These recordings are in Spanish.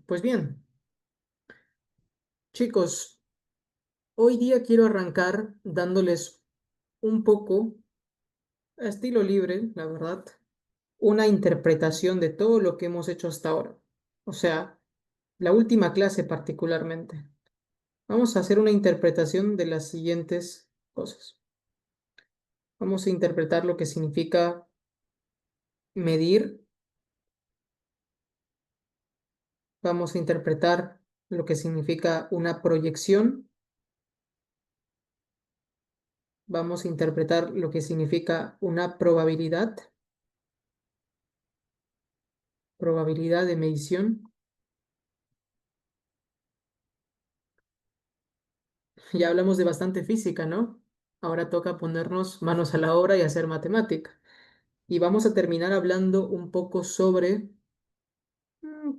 Pues bien, chicos, hoy día quiero arrancar dándoles un poco, a estilo libre, la verdad, una interpretación de todo lo que hemos hecho hasta ahora. O sea, la última clase particularmente. Vamos a hacer una interpretación de las siguientes cosas. Vamos a interpretar lo que significa medir, vamos a interpretar lo que significa una proyección, vamos a interpretar lo que significa una probabilidad de medición. Ya hablamos de bastante física, ¿no? Ahora toca ponernos manos a la obra y hacer matemática. Y vamos a terminar hablando un poco sobre,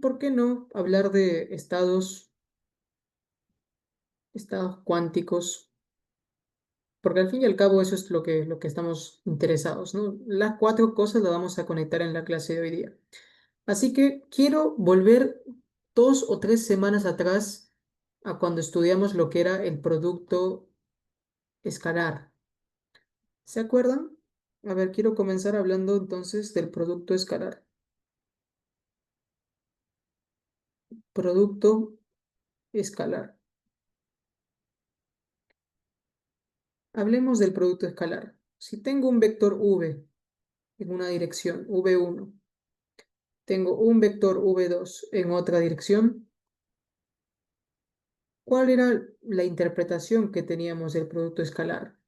¿por qué no? Hablar de estados cuánticos, porque al fin y al cabo eso es lo que estamos interesados, ¿no? Las cuatro cosas las vamos a conectar en la clase de hoy día. Así que quiero volver 2 o 3 semanas atrás a cuando estudiamos lo que era el producto escalar. ¿Se acuerdan? A ver, quiero comenzar hablando entonces del producto escalar. Producto escalar. Hablemos del producto escalar. Si tengo un vector v en una dirección, v1, tengo un vector v2 en otra dirección, ¿cuál era la interpretación que teníamos del producto escalar?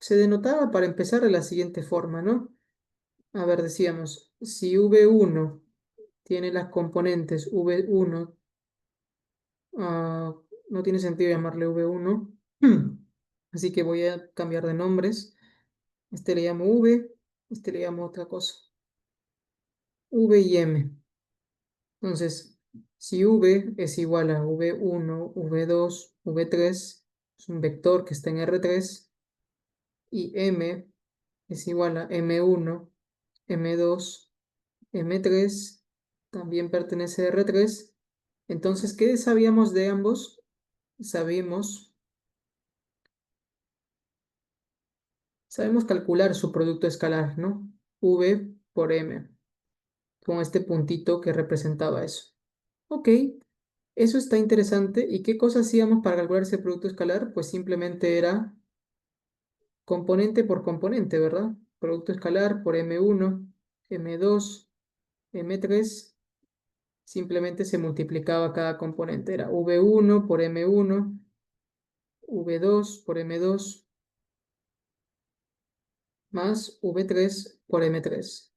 Se denotaba para empezar de la siguiente forma, ¿no? A ver, decíamos, si v1 tiene las componentes v1, no tiene sentido llamarle v1, así que voy a cambiar de nombres. Este le llamo v, este le llamo otra cosa, v y m. Entonces, si v es igual a v1, v2, v3, es un vector que está en R3, y m es igual a m1, m2, m3, también pertenece a R3. Entonces, ¿qué sabíamos de ambos? Sabemos, sabemos calcular su producto escalar, ¿no? V por m, con este puntito que representaba eso. Ok, eso está interesante. ¿Y qué cosa hacíamos para calcular ese producto escalar? Pues simplemente era componente por componente, ¿verdad? Producto escalar por m1, m2, m3. Simplemente se multiplicaba cada componente. Era v1 por m1, v2 por m2, más v3 por m3.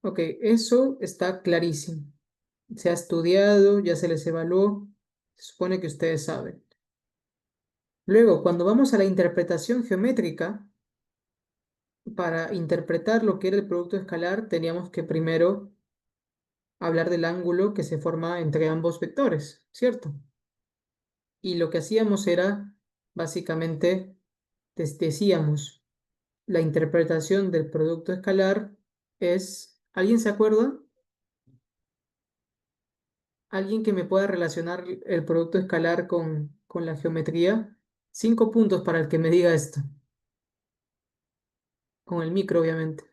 Ok, eso está clarísimo. Se ha estudiado, ya se les evaluó, se supone que ustedes saben. Luego, cuando vamos a la interpretación geométrica, para interpretar lo que era el producto escalar, teníamos que primero hablar del ángulo que se forma entre ambos vectores, ¿cierto? Y lo que hacíamos era, básicamente, decíamos, la interpretación del producto escalar es, ¿alguien se acuerda? ¿Alguien que me pueda relacionar el producto escalar con la geometría? 5 puntos para el que me diga esto, con el micro, obviamente.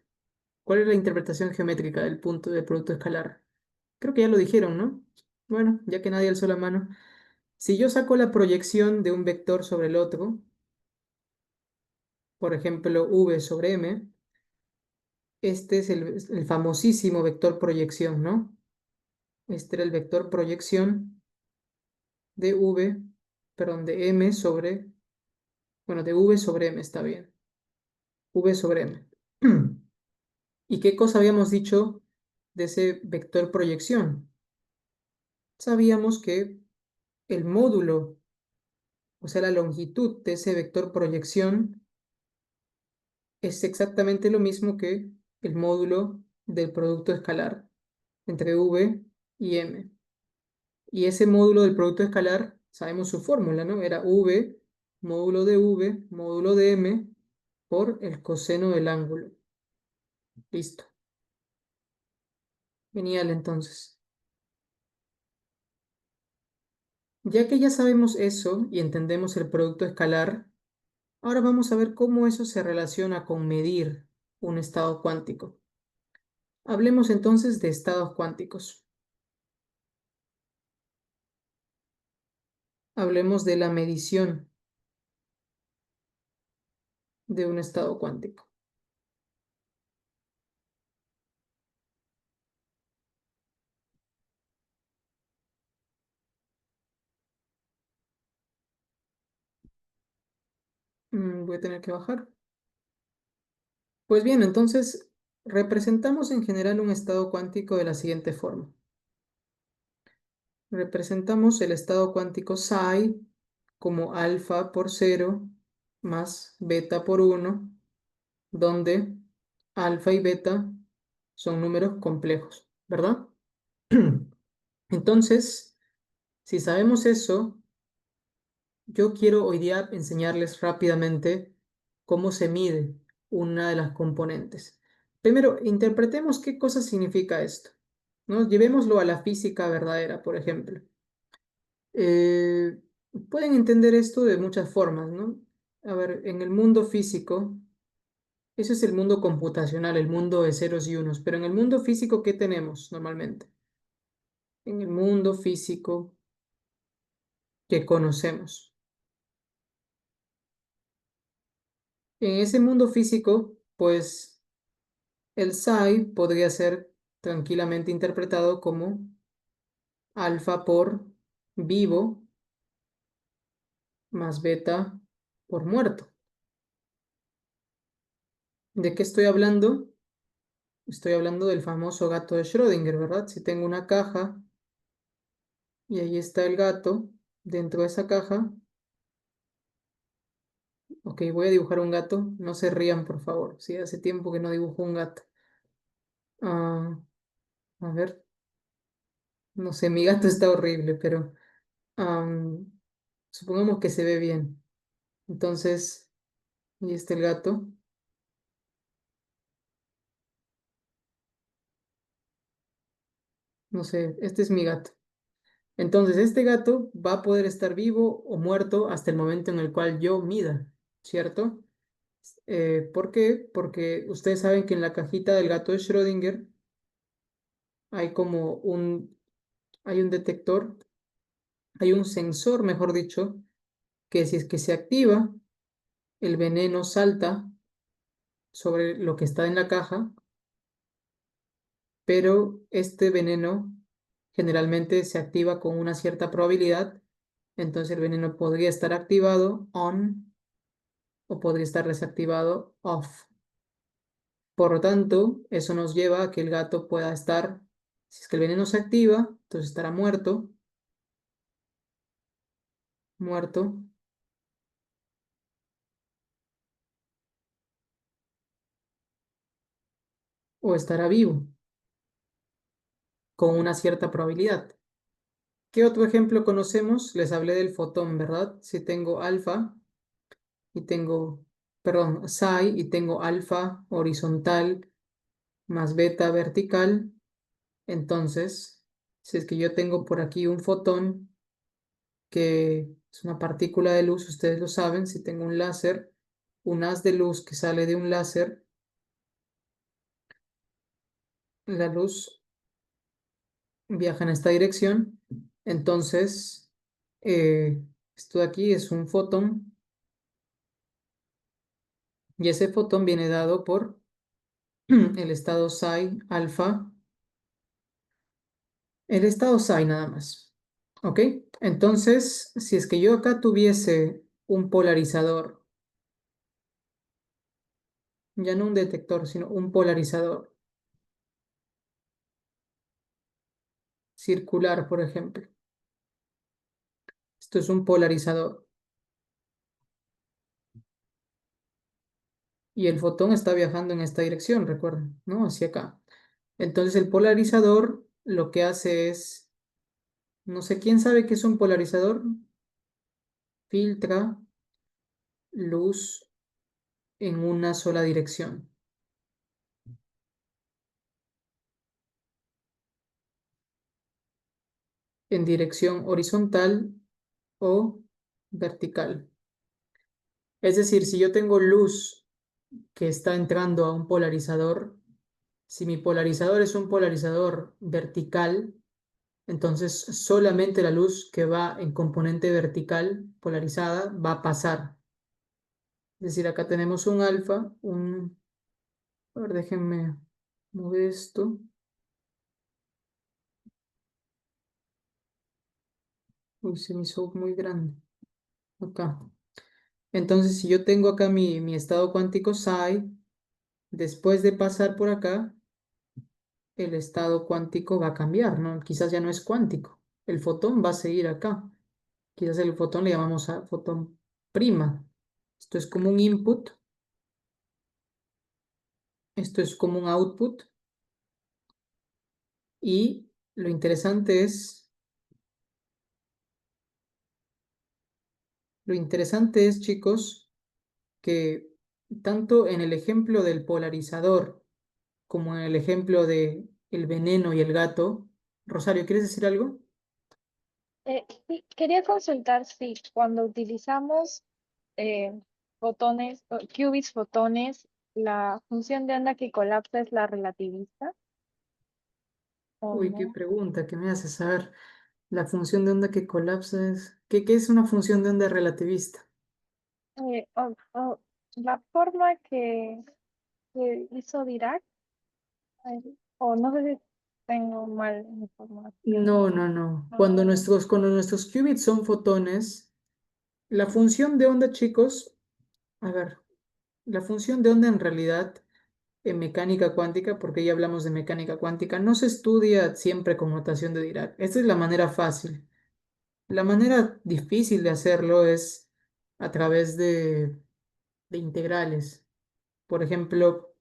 ¿Cuál es la interpretación geométrica del punto del producto escalar? Creo que ya lo dijeron, ¿no? Bueno, ya que nadie alzó la mano. Si yo saco la proyección de un vector sobre el otro, por ejemplo, v sobre m, este es el famosísimo vector proyección, ¿no? Este era el vector proyección de v, perdón, de m sobre, bueno, de v sobre m, está bien. V sobre m. ¿Y qué cosa habíamos dicho de ese vector proyección? Sabíamos que el módulo, o sea, la longitud de ese vector proyección es exactamente lo mismo que el módulo del producto escalar entre v y m. Y ese módulo del producto escalar, sabemos su fórmula, ¿no? Era v, módulo de m, por el coseno del ángulo. Listo. Genial, entonces. Ya que ya sabemos eso y entendemos el producto escalar, ahora vamos a ver cómo eso se relaciona con medir un estado cuántico. Hablemos entonces de estados cuánticos. Hablemos de la medición de un estado cuántico. Voy a tener que bajar. Pues bien, entonces representamos en general un estado cuántico de la siguiente forma. Representamos el estado cuántico psi como alfa por 0 más beta por 1, donde alfa y beta son números complejos, ¿verdad? Entonces, si sabemos eso, yo quiero hoy día enseñarles rápidamente cómo se mide una de las componentes. Primero, interpretemos qué cosa significa esto, ¿no? Llevémoslo a la física verdadera, por ejemplo. Eh, Pueden entender esto de muchas formas, ¿no? A ver, en el mundo físico, eso es el mundo computacional, el mundo de ceros y unos, pero en el mundo físico, ¿qué tenemos normalmente? En el mundo físico que conocemos. En ese mundo físico, pues el psi podría ser tranquilamente interpretado como alfa por vivo más beta por muerto. ¿De qué estoy hablando? Estoy hablando del famoso gato de Schrödinger, ¿verdad? Si tengo una caja y ahí está el gato dentro de esa caja. Ok, voy a dibujar un gato. No se rían, por favor. Sí, hace tiempo que no dibujo un gato. Ah, a ver, no sé, mi gato está horrible, pero am, supongamos que se ve bien. Entonces, ahí está el gato. No sé, este es mi gato. Entonces, este gato va a poder estar vivo o muerto hasta el momento en el cual yo mida, ¿cierto? ¿Por qué? Porque ustedes saben que en la cajita del gato de Schrödinger hay como hay un detector, hay un sensor, mejor dicho, que si es que se activa, el veneno salta sobre lo que está en la caja, pero este veneno generalmente se activa con una cierta probabilidad, entonces el veneno podría estar activado on o podría estar desactivado off. Por lo tanto, eso nos lleva a que el gato pueda estar, si es que el veneno se activa, entonces estará muerto, muerto, o estará vivo, con una cierta probabilidad. ¿Qué otro ejemplo conocemos? Les hablé del fotón, ¿verdad? Si tengo alfa y tengo, perdón, psi y tengo alfa horizontal más beta vertical, entonces, si es que yo tengo por aquí un fotón que es una partícula de luz, ustedes lo saben, si tengo un láser, un haz de luz que sale de un láser, la luz viaja en esta dirección, entonces esto de aquí es un fotón y ese fotón viene dado por el estado psi alfa, el estado psi nada más. ¿Ok? Entonces, si es que yo acá tuviese un polarizador, ya no un detector, sino un polarizador circular, por ejemplo. Esto es un polarizador y el fotón está viajando en esta dirección, recuerden, ¿no? Hacia acá. Entonces el polarizador lo que hace es, no sé quién sabe qué es un polarizador, filtra luz en una sola dirección, en dirección horizontal o vertical. Es decir, si yo tengo luz que está entrando a un polarizador, si mi polarizador es un polarizador vertical, entonces solamente la luz que va en componente vertical polarizada va a pasar. Es decir, acá tenemos un alfa, a ver, déjenme mover esto. Uy, se me hizo muy grande. Acá. Entonces, si yo tengo acá mi estado cuántico psi, después de pasar por acá, el estado cuántico va a cambiar, ¿no? Quizás ya no es cuántico. El fotón va a seguir acá. Quizás el fotón le llamamos a fotón prima. Esto es como un input, esto es como un output. Y lo interesante es, chicos, que tanto en el ejemplo del polarizador como en el ejemplo de el veneno y el gato, Rosario, ¿quieres decir algo? Sí, quería consultar si cuando utilizamos eh, fotones, o qubits fotones, la función de onda que colapsa es la relativista o Uy, qué no. pregunta que me hace saber. La función de onda que colapsa es... ¿Qué es una función de onda relativista? La forma que hizo Dirac, o no sé si tengo mal información. No, no, no. Ah, Cuando nuestros qubits son fotones, la función de onda, chicos, a ver, la función de onda en realidad en mecánica cuántica, porque ya hablamos de mecánica cuántica, no se estudia siempre con notación de Dirac. Esta es la manera fácil. La manera difícil de hacerlo es a través de integrales. Por ejemplo,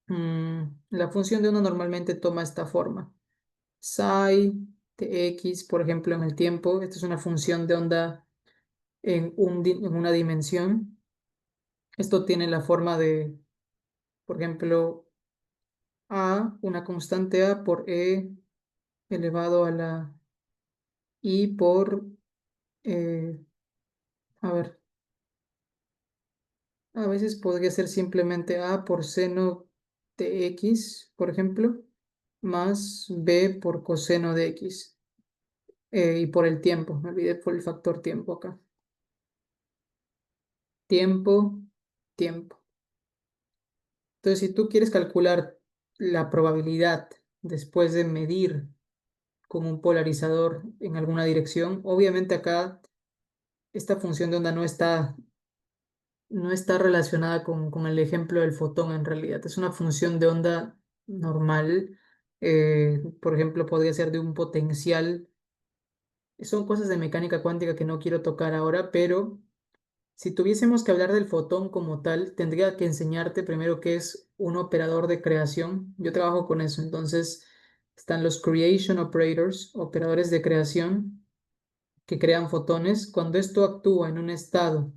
la función de onda normalmente toma esta forma. Psi de x, por ejemplo, en el tiempo, esta es una función de onda en una dimensión. Esto tiene la forma de, por ejemplo, a, una constante a por e elevado a la i por, eh, a ver, a veces podría ser simplemente a por seno de x, por ejemplo, más b por coseno de x. Y por el tiempo, me olvidé por el factor tiempo acá. Tiempo, tiempo. Entonces, si tú quieres calcular la probabilidad después de medir con un polarizador en alguna dirección, obviamente acá esta función de onda no está relacionada con el ejemplo del fotón en realidad. Es una función de onda normal. Por ejemplo, podría ser de un potencial. Son cosas de mecánica cuántica que no quiero tocar ahora, pero si tuviésemos que hablar del fotón como tal, tendría que enseñarte primero qué es un operador de creación. Yo trabajo con eso, entonces están los creation operators, operadores de creación que crean fotones. Cuando esto actúa en un estado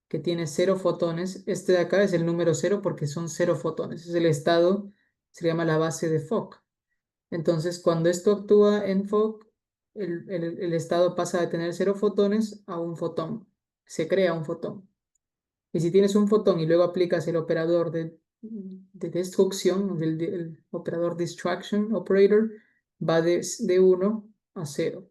que tiene cero fotones, este de acá es el número cero porque son cero fotones. Es el estado, se llama la base de Fock. Entonces, cuando esto actúa en Fock, el estado pasa de tener cero fotones a un fotón. Se crea un fotón. Y si tienes un fotón y luego aplicas el operador de destrucción, el operador distraction operator, va de 1 a 0.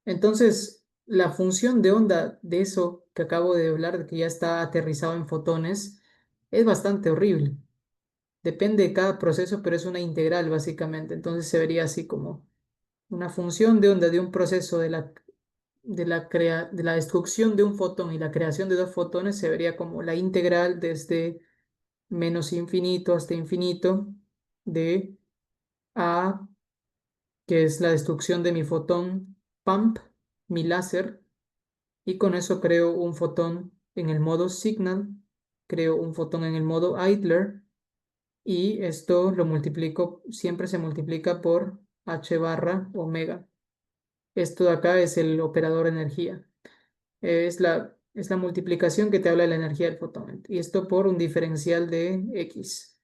Entonces, la función de onda de eso que acabo de hablar, de que ya está aterrizado en fotones, es bastante horrible. Depende de cada proceso, pero es una integral básicamente. Entonces se vería así como una función de onda de un proceso de la destrucción de un fotón y la creación de dos fotones se vería como la integral desde menos infinito hasta infinito de A, que es la destrucción de mi fotón pump, mi láser, y con eso creo un fotón en el modo signal, creo un fotón en el modo idler, y esto lo multiplico, siempre se multiplica por h barra omega. Esto de acá es el operador energía. Es la multiplicación que te habla de la energía del fotón. Y esto por un diferencial de X.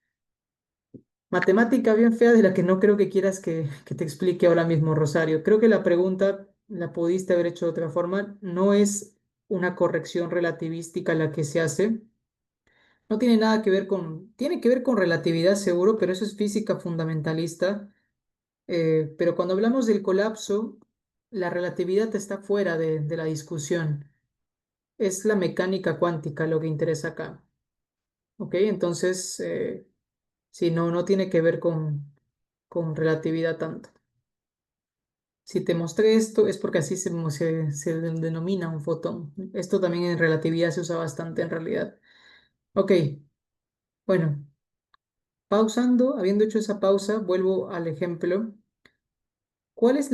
Matemática bien fea de la que no creo que quieras que te explique ahora mismo, Rosario. Creo que la pregunta la pudiste haber hecho de otra forma. No es una corrección relativística la que se hace. No tiene nada que ver tiene que ver con relatividad seguro, pero eso es física fundamentalista. Pero cuando hablamos del colapso, la relatividad está fuera de la discusión. Es la mecánica cuántica lo que interesa acá. ¿Ok? Entonces, sí, no tiene que ver con relatividad tanto. Si te mostré esto es porque así se denomina un fotón. Esto también en relatividad se usa bastante en realidad. Ok, bueno, pausando, habiendo hecho esa pausa, vuelvo al ejemplo. ¿Cuál es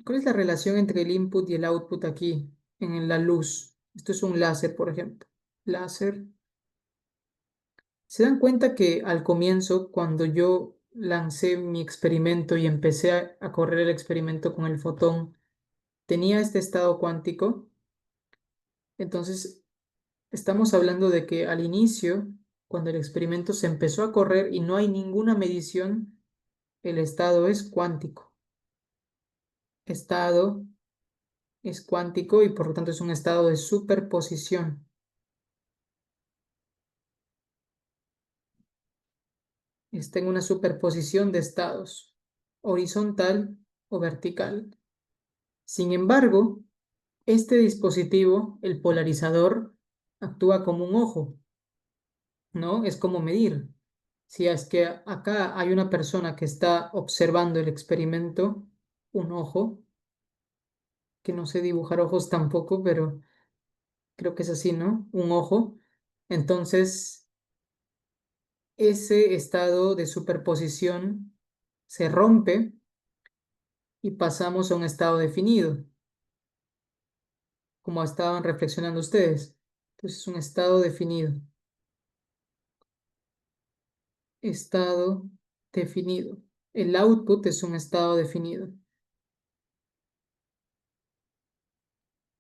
cuál es la relación entre el input y el output aquí en la luz? Esto es un láser, por ejemplo. Láser. ¿Se dan cuenta que al comienzo, cuando yo lancé mi experimento y empecé a correr el experimento con el fotón, tenía este estado cuántico? Entonces, estamos hablando de que al inicio, cuando el experimento se empezó a correr y no hay ninguna medición, el estado es cuántico. Estado es cuántico y por lo tanto es un estado de superposición. Está en una superposición de estados, horizontal o vertical. Sin embargo, este dispositivo, el polarizador, actúa como un ojo, ¿no? Es como medir. Si es que acá hay una persona que está observando el experimento, un ojo, que no sé dibujar ojos tampoco, pero creo que es así, ¿no? Un ojo. Entonces, ese estado de superposición se rompe y pasamos a un estado definido, como estaban reflexionando ustedes. Entonces, es un estado definido. Estado definido. El output es un estado definido.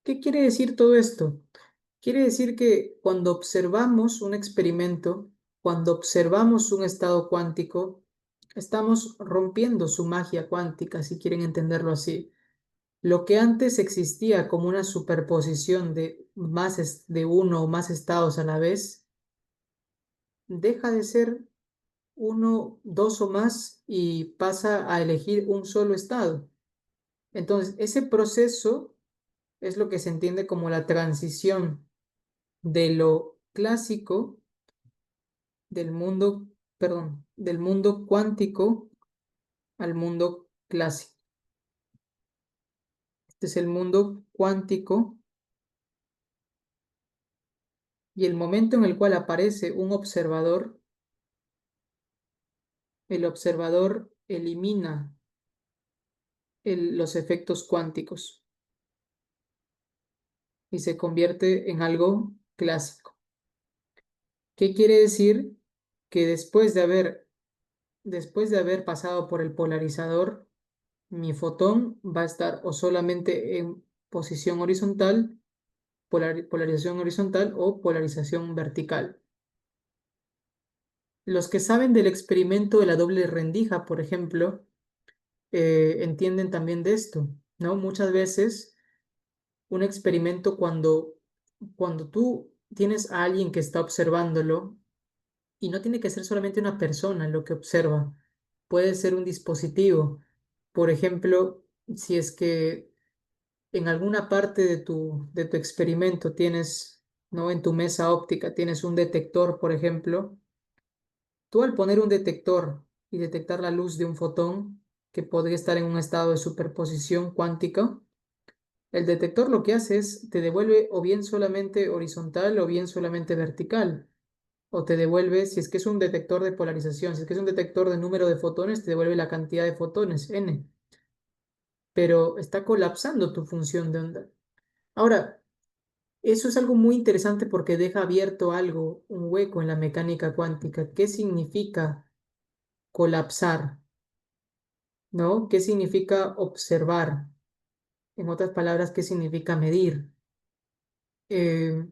¿Qué quiere decir todo esto? Quiere decir que cuando observamos un experimento, cuando observamos un estado cuántico, estamos rompiendo su magia cuántica, si quieren entenderlo así. Lo que antes existía como una superposición de uno o más estados a la vez, deja de ser uno, dos o más y pasa a elegir un solo estado. Entonces, ese proceso es lo que se entiende como la transición de lo clásico del mundo, perdón, del mundo cuántico al mundo clásico. Este es el mundo cuántico y el momento en el cual aparece un observador, el observador elimina los efectos cuánticos y se convierte en algo clásico. ¿Qué quiere decir? Que después de haber pasado por el polarizador, mi fotón va a estar o solamente en posición horizontal, polarización horizontal o polarización vertical. Los que saben del experimento de la doble rendija, por ejemplo, entienden también de esto, ¿no? Muchas veces un experimento cuando tú tienes a alguien que está observándolo, y no tiene que ser solamente una persona lo que observa, puede ser un dispositivo. Por ejemplo, si es que en alguna parte de tu experimento tienes, ¿no? En tu mesa óptica tienes un detector, por ejemplo, tú al poner un detector y detectar la luz de un fotón que podría estar en un estado de superposición cuántica, el detector lo que hace es te devuelve o bien solamente horizontal o bien solamente vertical. O te devuelve, si es que es un detector de polarización, si es que es un detector de número de fotones, te devuelve la cantidad de fotones, n. Pero está colapsando tu función de onda. Ahora, eso es algo muy interesante porque deja abierto algo, un hueco en la mecánica cuántica. ¿Qué significa colapsar? ¿No? ¿Qué significa observar? En otras palabras, ¿qué significa medir? Eh,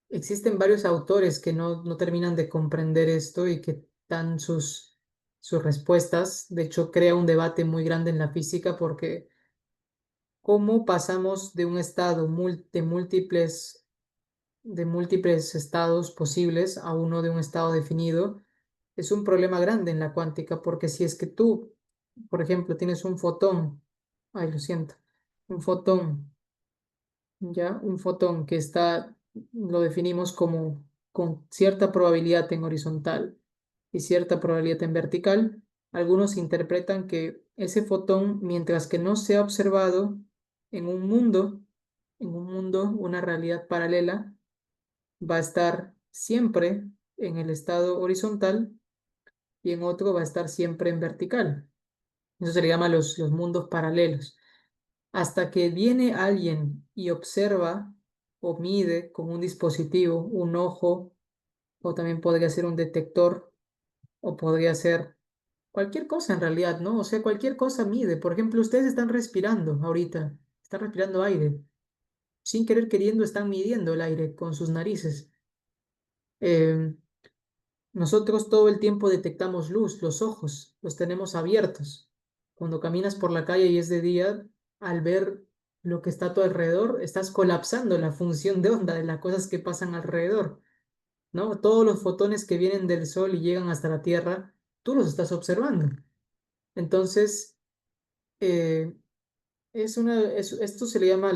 Existen varios autores que no terminan de comprender esto y que dan sus respuestas. De hecho, crea un debate muy grande en la física porque cómo pasamos de un estado de múltiples estados posibles a uno de un estado definido es un problema grande en la cuántica, porque si es que tú, por ejemplo, tienes un fotón, ay, lo siento, un fotón, ya, un fotón que está, lo definimos como con cierta probabilidad en horizontal y cierta probabilidad en vertical, algunos interpretan que ese fotón, mientras que no sea observado en un mundo, una realidad paralela, va a estar siempre en el estado horizontal y en otro va a estar siempre en vertical. Eso se le llama los mundos paralelos. Hasta que viene alguien y observa o mide con un dispositivo, un ojo, o también podría ser un detector, o podría ser cualquier cosa en realidad, ¿no? O sea, cualquier cosa mide. Por ejemplo, ustedes están respirando ahorita, están respirando aire. Sin querer queriendo están midiendo el aire con sus narices. Em, Nosotros todo el tiempo detectamos luz, los ojos los tenemos abiertos. Cuando caminas por la calle y es de día, al ver lo que está a tu alrededor, estás colapsando la función de onda de las cosas que pasan alrededor, ¿no? Todos los fotones que vienen del sol y llegan hasta la Tierra, tú los estás observando. Entonces, eh, esto se le llama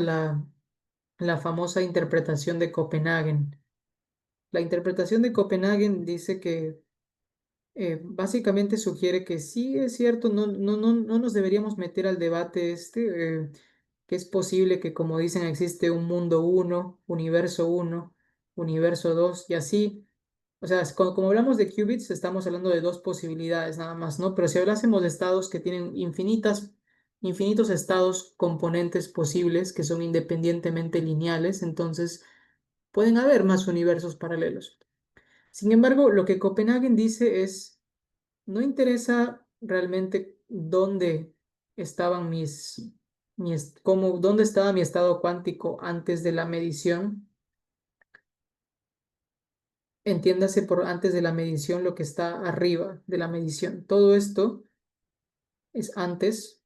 la famosa interpretación de Copenhague. La interpretación de Copenhague dice que básicamente sugiere que sí es cierto, no nos deberíamos meter al debate que es posible que, como dicen, existe un mundo uno, universo 2 y así. O sea, como hablamos de qubits, estamos hablando de dos posibilidades nada más, ¿no? Pero si hablásemos de estados que tienen infinitos estados componentes posibles que son independientemente lineales, entonces pueden haber más universos paralelos. Sin embargo, lo que Copenhagen dice es no interesa realmente dónde estaban dónde estaba mi estado cuántico antes de la medición. Entiéndase por antes de la medición lo que está arriba de la medición. Todo esto es antes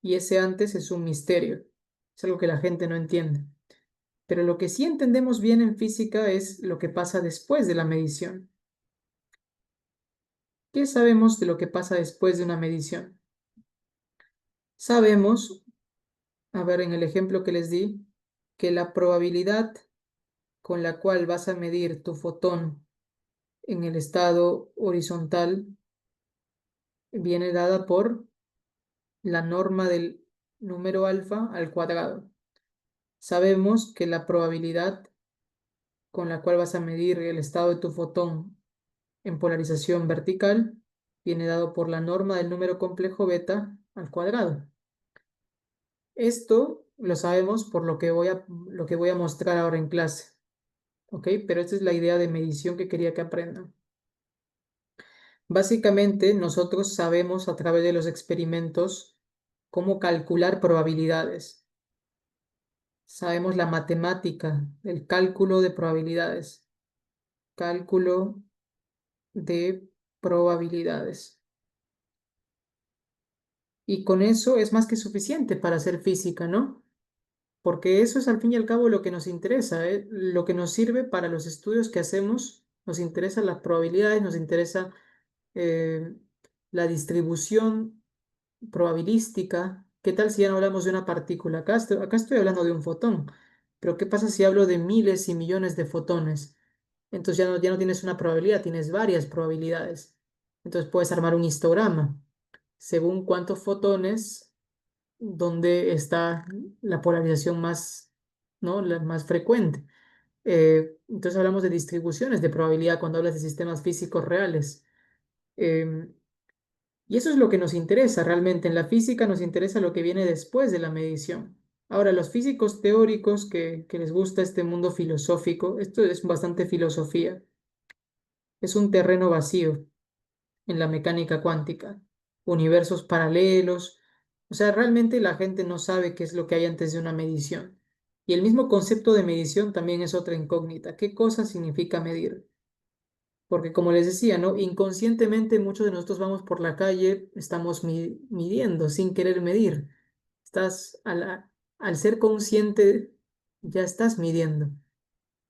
y ese antes es un misterio. Es algo que la gente no entiende. Pero lo que sí entendemos bien en física es lo que pasa después de la medición. ¿Qué sabemos de lo que pasa después de una medición? Sabemos, a ver, en el ejemplo que les di, que la probabilidad con la cual vas a medir tu fotón en el estado horizontal viene dada por la norma del número alfa al cuadrado. Sabemos que la probabilidad con la cual vas a medir el estado de tu fotón en polarización vertical viene dado por la norma del número complejo beta al cuadrado. Esto lo sabemos por lo que voy a mostrar ahora en clase. ¿Ok? Pero esta es la idea de medición que quería que aprendan. Básicamente, nosotros sabemos a través de los experimentos cómo calcular probabilidades. Sabemos la matemática, el cálculo de probabilidades. Cálculo de probabilidades. Y con eso es más que suficiente para hacer física, ¿no? Porque eso es al fin y al cabo lo que nos interesa, ¿eh? Lo que nos sirve para los estudios que hacemos. Nos interesan las probabilidades, nos interesa eh, la distribución probabilística. ¿Qué tal si ya no hablamos de una partícula? Acá estoy hablando de un fotón, pero ¿qué pasa si hablo de miles y millones de fotones? Entonces ya no tienes una probabilidad, tienes varias probabilidades. Entonces puedes armar un histograma según cuántos fotones, dónde está la polarización más, ¿no? La más frecuente. Entonces hablamos de distribuciones de probabilidad cuando hablas de sistemas físicos reales. Em, y eso es lo que nos interesa realmente. En la física nos interesa lo que viene después de la medición. Ahora, los físicos teóricos que les gusta este mundo filosófico, esto es bastante filosofía, es un terreno vacío en la mecánica cuántica, universos paralelos, o sea, realmente la gente no sabe qué es lo que hay antes de una medición. Y el mismo concepto de medición también es otra incógnita. ¿Qué cosa significa medir? Porque como les decía, ¿no? Inconscientemente muchos de nosotros vamos por la calle, estamos midiendo sin querer medir. Estás al ser consciente, ya estás midiendo.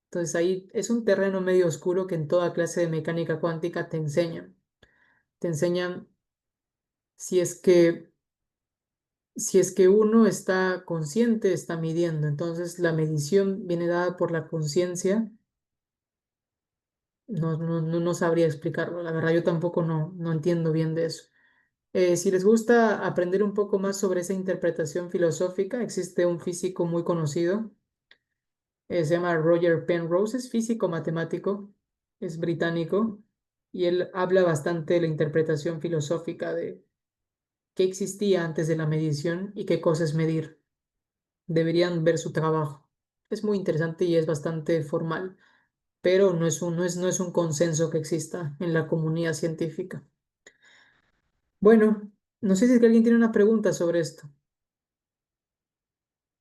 Entonces ahí es un terreno medio oscuro que en toda clase de mecánica cuántica te enseñan. Te enseñan si es que, si es que uno está consciente, está midiendo. Entonces la medición viene dada por la conciencia. No sabría explicarlo. La verdad, yo tampoco no entiendo bien de eso. Si les gusta aprender un poco más sobre esa interpretación filosófica, existe un físico muy conocido, se llama Roger Penrose, es físico matemático, es británico, y él habla bastante de la interpretación filosófica de qué existía antes de la medición y qué cosa es medir. Deberían ver su trabajo. Es muy interesante y es bastante formal, pero no es un consenso que exista en la comunidad científica. Bueno, no sé si es que alguien tiene una pregunta sobre esto,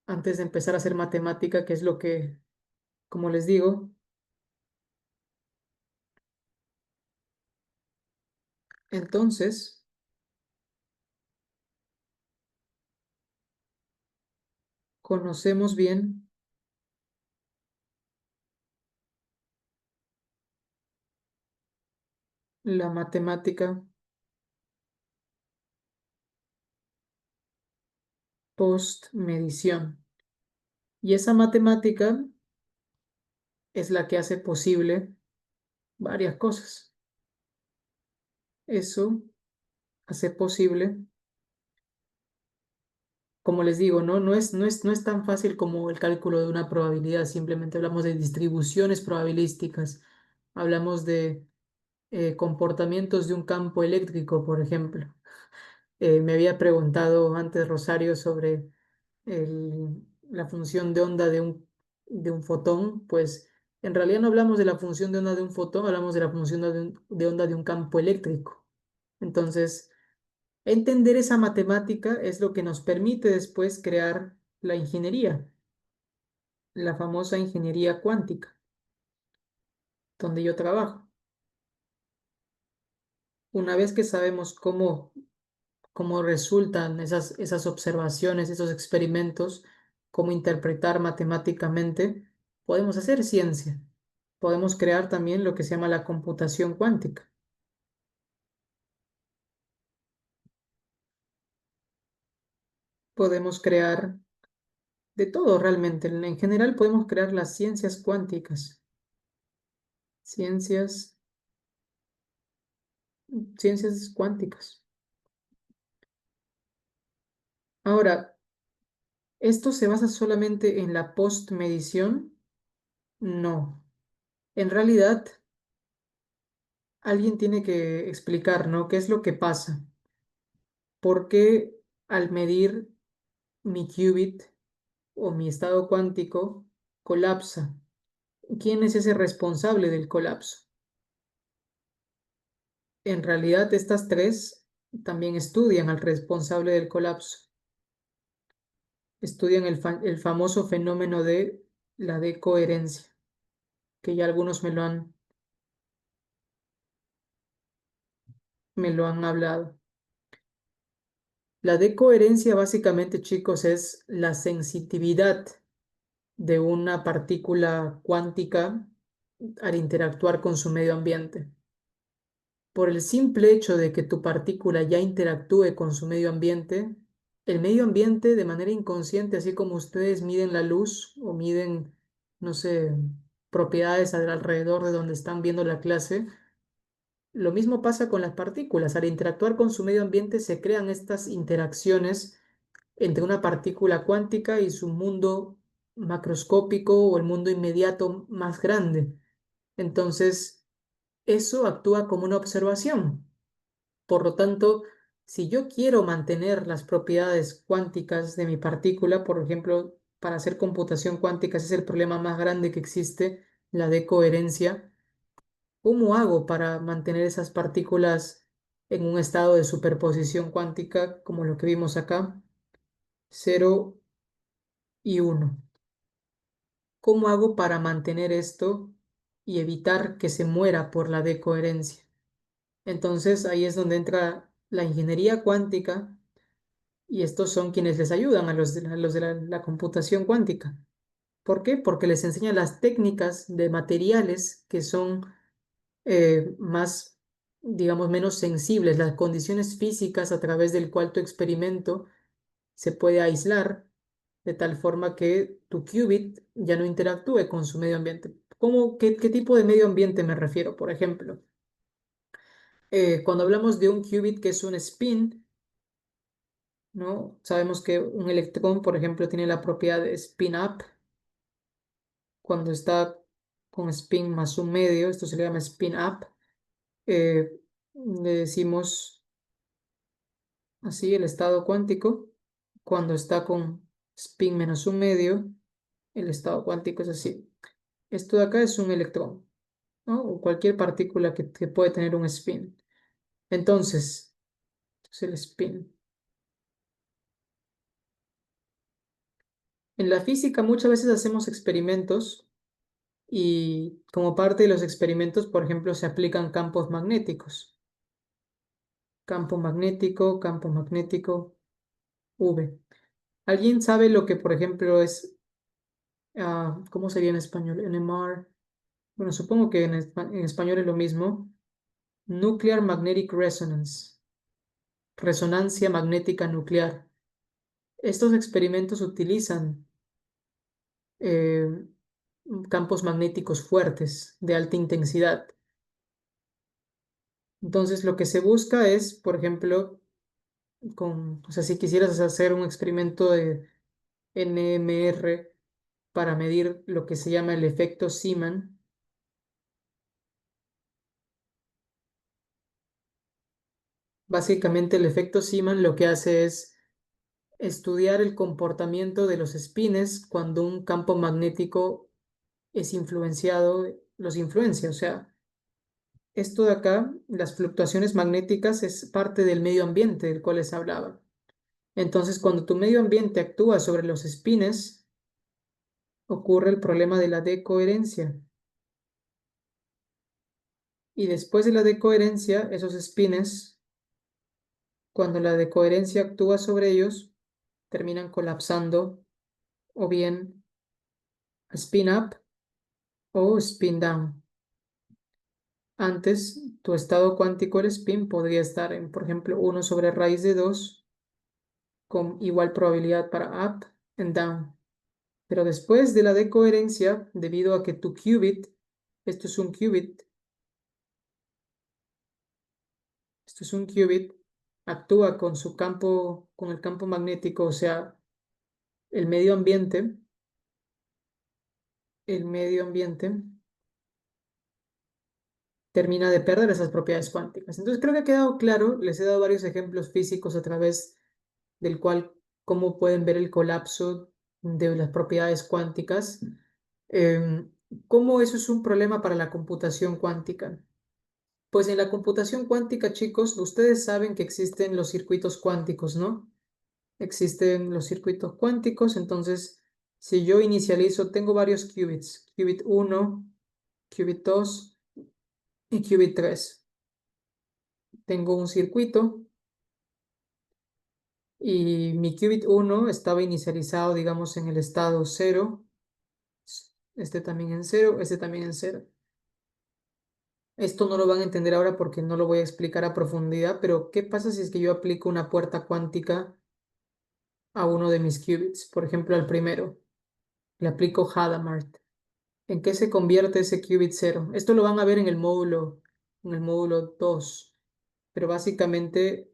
antes de empezar a hacer matemática, que es lo que, como les digo, entonces conocemos bien la matemática post-medición. Y esa matemática es la que hace posible varias cosas. Eso hace posible, como les digo, no es tan fácil como el cálculo de una probabilidad. Simplemente hablamos de distribuciones probabilísticas. Hablamos de comportamientos de un campo eléctrico, por ejemplo. Me había preguntado antes Rosario sobre la función de onda de un fotón. Pues en realidad no hablamos de la función de onda de un fotón, hablamos de la función de onda de un campo eléctrico. Entonces, entender esa matemática es lo que nos permite después crear la ingeniería, la famosa ingeniería cuántica, donde yo trabajo. Una vez que sabemos cómo resultan esas observaciones, esos experimentos, cómo interpretar matemáticamente, podemos hacer ciencia. Podemos crear también lo que se llama la computación cuántica. Podemos crear de todo realmente. En general podemos crear las ciencias cuánticas. Ciencias, ciencias cuánticas. Ahora, ¿esto se basa solamente en la postmedición? No. En realidad, alguien tiene que explicar, ¿no? ¿Qué es lo que pasa? ¿Por qué al medir mi qubit o mi estado cuántico colapsa? ¿Quién es ese responsable del colapso? En realidad, estas tres también estudian al responsable del colapso. Estudian el famoso fenómeno de la decoherencia, que ya algunos me lo han hablado. La decoherencia básicamente, chicos, es la sensitividad de una partícula cuántica al interactuar con su medio ambiente. Por el simple hecho de que tu partícula ya interactúe con su medio ambiente, el medio ambiente de manera inconsciente, así como ustedes miden la luz o miden, no sé, propiedades alrededor de donde están viendo la clase, lo mismo pasa con las partículas. Al interactuar con su medio ambiente se crean estas interacciones entre una partícula cuántica y su mundo macroscópico o el mundo inmediato más grande. Entonces, eso actúa como una observación. Por lo tanto, si yo quiero mantener las propiedades cuánticas de mi partícula, por ejemplo, para hacer computación cuántica, ese es el problema más grande que existe, la decoherencia. ¿Cómo hago para mantener esas partículas en un estado de superposición cuántica como lo que vimos acá? Cero y uno. ¿Cómo hago para mantener esto y evitar que se muera por la decoherencia. Entonces ahí es donde entra la ingeniería cuántica y estos son quienes les ayudan a los de la computación cuántica. ¿Por qué? Porque les enseñan las técnicas de materiales que son más, digamos, menos sensibles, las condiciones físicas a través del cual tu experimento se puede aislar de tal forma que tu qubit ya no interactúe con su medio ambiente. ¿Qué tipo de medio ambiente me refiero? Por ejemplo, cuando hablamos de un qubit que es un spin, ¿no? Sabemos que un electrón, por ejemplo, tiene la propiedad de spin up cuando está con spin más un medio, esto se le llama spin up. Le decimos así el estado cuántico. Cuando está con spin menos un medio, el estado cuántico es así. Esto de acá es un electrón, ¿no? O cualquier partícula que puede tener un spin. Entonces, es el spin. En la física muchas veces hacemos experimentos y como parte de los experimentos, por ejemplo, se aplican campos magnéticos. Campo magnético, V. ¿Alguien sabe lo que, por ejemplo, es, cómo sería en español? NMR. Bueno, supongo que en español es lo mismo. Nuclear Magnetic Resonance. Resonancia magnética nuclear. Estos experimentos utilizan eh, campos magnéticos fuertes, de alta intensidad. Entonces, lo que se busca es, por ejemplo, o sea, si quisieras hacer un experimento de NMR para medir lo que se llama el efecto Zeeman, básicamente el efecto Zeeman lo que hace es estudiar el comportamiento de los espines cuando un campo magnético es influenciado, los influencia. O sea, esto de acá, las fluctuaciones magnéticas, es parte del medio ambiente del cual les hablaba. Entonces, cuando tu medio ambiente actúa sobre los espines, ocurre el problema de la decoherencia. Y después de la decoherencia, esos espines, cuando la decoherencia actúa sobre ellos, terminan colapsando o bien spin up o spin down. Antes, tu estado cuántico, el spin, podría estar en, por ejemplo, 1 sobre raíz de 2 con igual probabilidad para up and down. Pero después de la decoherencia, debido a que tu qubit, esto es un qubit, esto es un qubit, actúa con su campo, con el campo magnético, o sea, el medio ambiente, el medio ambiente termina de perder esas propiedades cuánticas. Entonces creo que ha quedado claro, les he dado varios ejemplos físicos a través del cual, cómo pueden ver el colapso de las propiedades cuánticas. Em, ¿Cómo eso es un problema para la computación cuántica? Pues en la computación cuántica, chicos, ustedes saben que existen los circuitos cuánticos, ¿no? Existen los circuitos cuánticos, entonces si yo inicializo, tengo varios qubits, qubit 1, qubit 2 y qubit 3. Tengo un circuito y mi qubit 1 estaba inicializado, digamos, en el estado 0, este también en 0, este también en 0. Esto no lo van a entender ahora porque no lo voy a explicar a profundidad, pero ¿qué pasa si es que yo aplico una puerta cuántica a uno de mis qubits? Por ejemplo, al primero, le aplico Hadamard. ¿En qué se convierte ese qubit 0? Esto lo van a ver en el módulo 2, pero básicamente,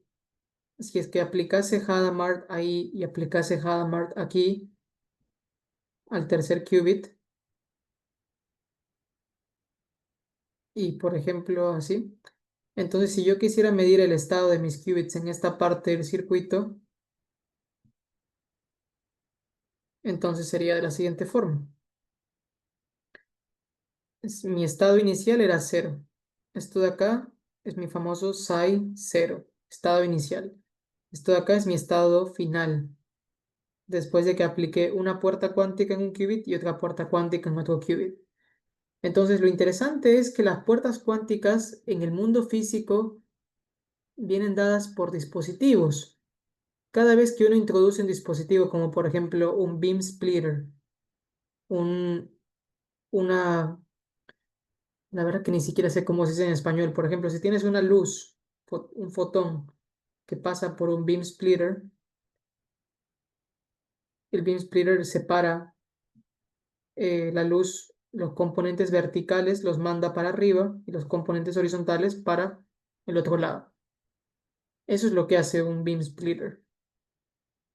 si es que aplicase Hadamard ahí y aplicase Hadamard aquí, al tercer qubit, y por ejemplo así, entonces si yo quisiera medir el estado de mis qubits en esta parte del circuito, entonces sería de la siguiente forma. Mi estado inicial era 0. Esto de acá es mi famoso psi 0, estado inicial. Esto de acá es mi estado final, después de que apliqué una puerta cuántica en un qubit y otra puerta cuántica en otro qubit. Entonces, lo interesante es que las puertas cuánticas en el mundo físico vienen dadas por dispositivos. Cada vez que uno introduce un dispositivo, como por ejemplo un beam splitter, un, una, la verdad que ni siquiera sé cómo se dice en español. Por ejemplo, si tienes una luz, un fotón que pasa por un beam splitter, el beam splitter separa la luz, los componentes verticales los manda para arriba y los componentes horizontales para el otro lado. Eso es lo que hace un beam splitter.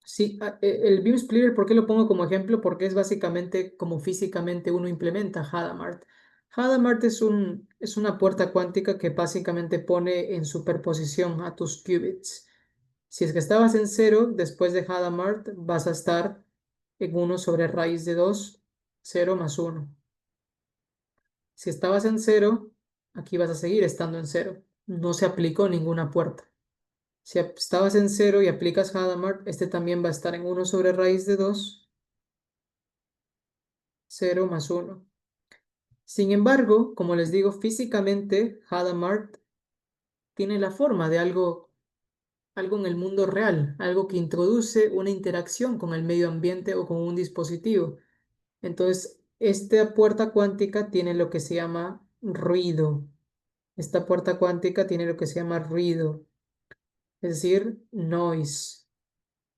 Sí, el beam splitter, ¿por qué lo pongo como ejemplo? Porque es básicamente como físicamente uno implementa Hadamard. Hadamard es una puerta cuántica que básicamente pone en superposición a tus qubits. Si es que estabas en cero, después de Hadamard vas a estar en uno sobre raíz de 2, 0 más uno. Si estabas en cero, aquí vas a seguir estando en cero. No se aplicó ninguna puerta. Si estabas en cero y aplicas Hadamard, este también va a estar en uno sobre raíz de 2, 0 más uno. Sin embargo, como les digo, físicamente Hadamard tiene la forma de algo en el mundo real, algo que introduce una interacción con el medio ambiente o con un dispositivo. Entonces, esta puerta cuántica tiene lo que se llama ruido. Esta puerta cuántica tiene lo que se llama ruido, es decir, noise.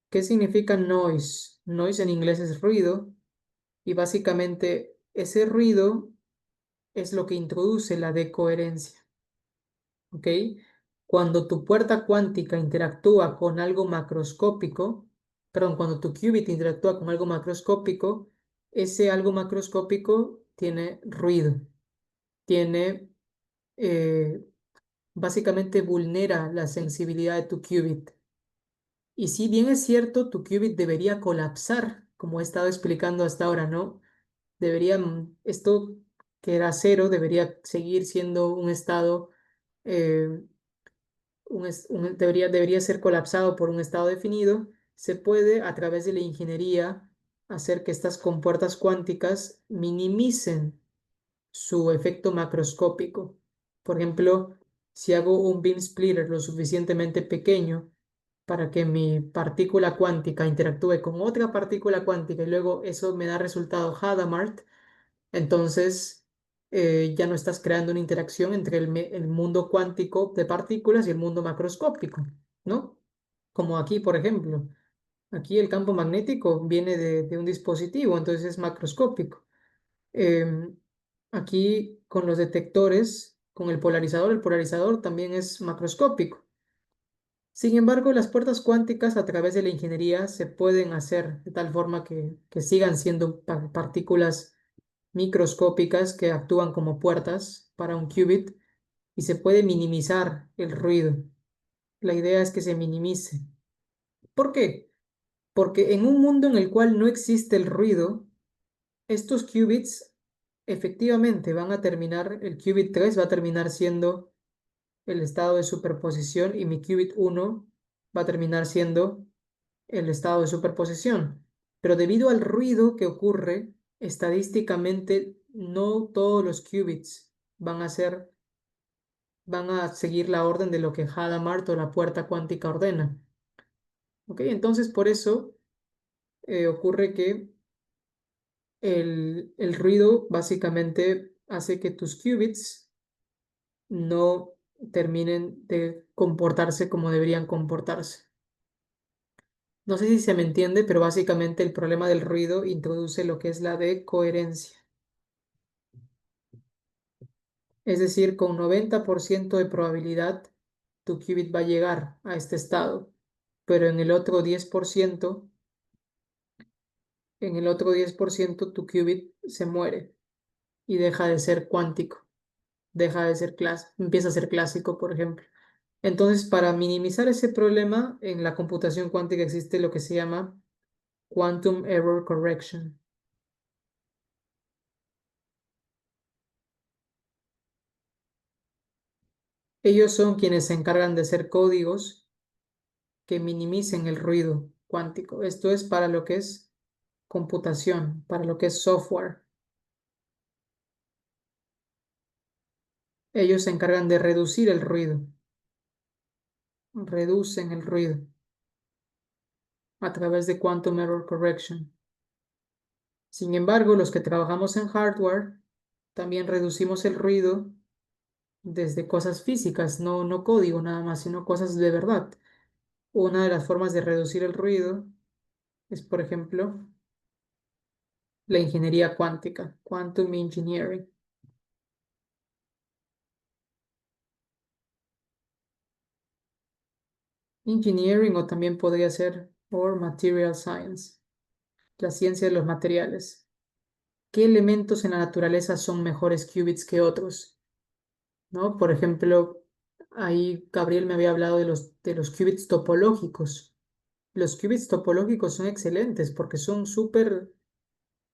¿Qué significa noise? Noise en inglés es ruido y básicamente ese ruido es lo que introduce la decoherencia, ¿ok? Cuando tu puerta cuántica interactúa con algo macroscópico, perdón, cuando tu qubit interactúa con algo macroscópico, ese algo macroscópico tiene ruido, tiene, eh, básicamente vulnera la sensibilidad de tu qubit. Y si bien es cierto, tu qubit debería colapsar, como he estado explicando hasta ahora, ¿no? Debería, esto que era cero, debería seguir siendo un estado, eh, debería ser colapsado por un estado definido. Se puede, a través de la ingeniería, hacer que estas compuertas cuánticas minimicen su efecto macroscópico. Por ejemplo, si hago un beam splitter lo suficientemente pequeño para que mi partícula cuántica interactúe con otra partícula cuántica y luego eso me da resultado Hadamard, entonces ya no estás creando una interacción entre el mundo cuántico de partículas y el mundo macroscópico, ¿no? Como aquí, por ejemplo. Aquí el campo magnético viene de un dispositivo, entonces es macroscópico. Em, Aquí con los detectores, con el polarizador también es macroscópico. Sin embargo, las puertas cuánticas a través de la ingeniería se pueden hacer de tal forma que sigan siendo partículas microscópicas que actúan como puertas para un qubit y se puede minimizar el ruido. La idea es que se minimice. ¿Por qué? Porque en un mundo en el cual no existe el ruido, estos qubits efectivamente van a terminar, el qubit 3 va a terminar siendo el estado de superposición y mi qubit 1 va a terminar siendo el estado de superposición. Pero debido al ruido que ocurre, estadísticamente no todos los qubits van a seguir la orden de lo que Hadamard o la puerta cuántica ordena. ¿Ok? Entonces, por eso ocurre que el ruido básicamente hace que tus qubits no terminen de comportarse como deberían comportarse. No sé si se me entiende, pero básicamente el problema del ruido introduce lo que es la decoherencia. Es decir, con 90% de probabilidad tu qubit va a llegar a este estado, pero en el otro 10% tu qubit se muere y deja de ser cuántico, deja de ser empieza a ser clásico, por ejemplo. Entonces, para minimizar ese problema, en la computación cuántica existe lo que se llama Quantum Error Correction. Ellos son quienes se encargan de hacer códigos que minimicen el ruido cuántico. Esto es para lo que es computación, para lo que es software. Ellos se encargan de reducir el ruido, reducen el ruido a través de Quantum Error Correction. Sin embargo, los que trabajamos en hardware también reducimos el ruido desde cosas físicas, no código nada más, sino cosas de verdad. Una de las formas de reducir el ruido es, por ejemplo, la ingeniería cuántica, quantum engineering. Engineering o también podría ser or material science, la ciencia de los materiales. ¿Qué elementos en la naturaleza son mejores qubits que otros? ¿No? Por ejemplo, ahí Gabriel me había hablado de los qubits topológicos. Los qubits topológicos son excelentes porque son súper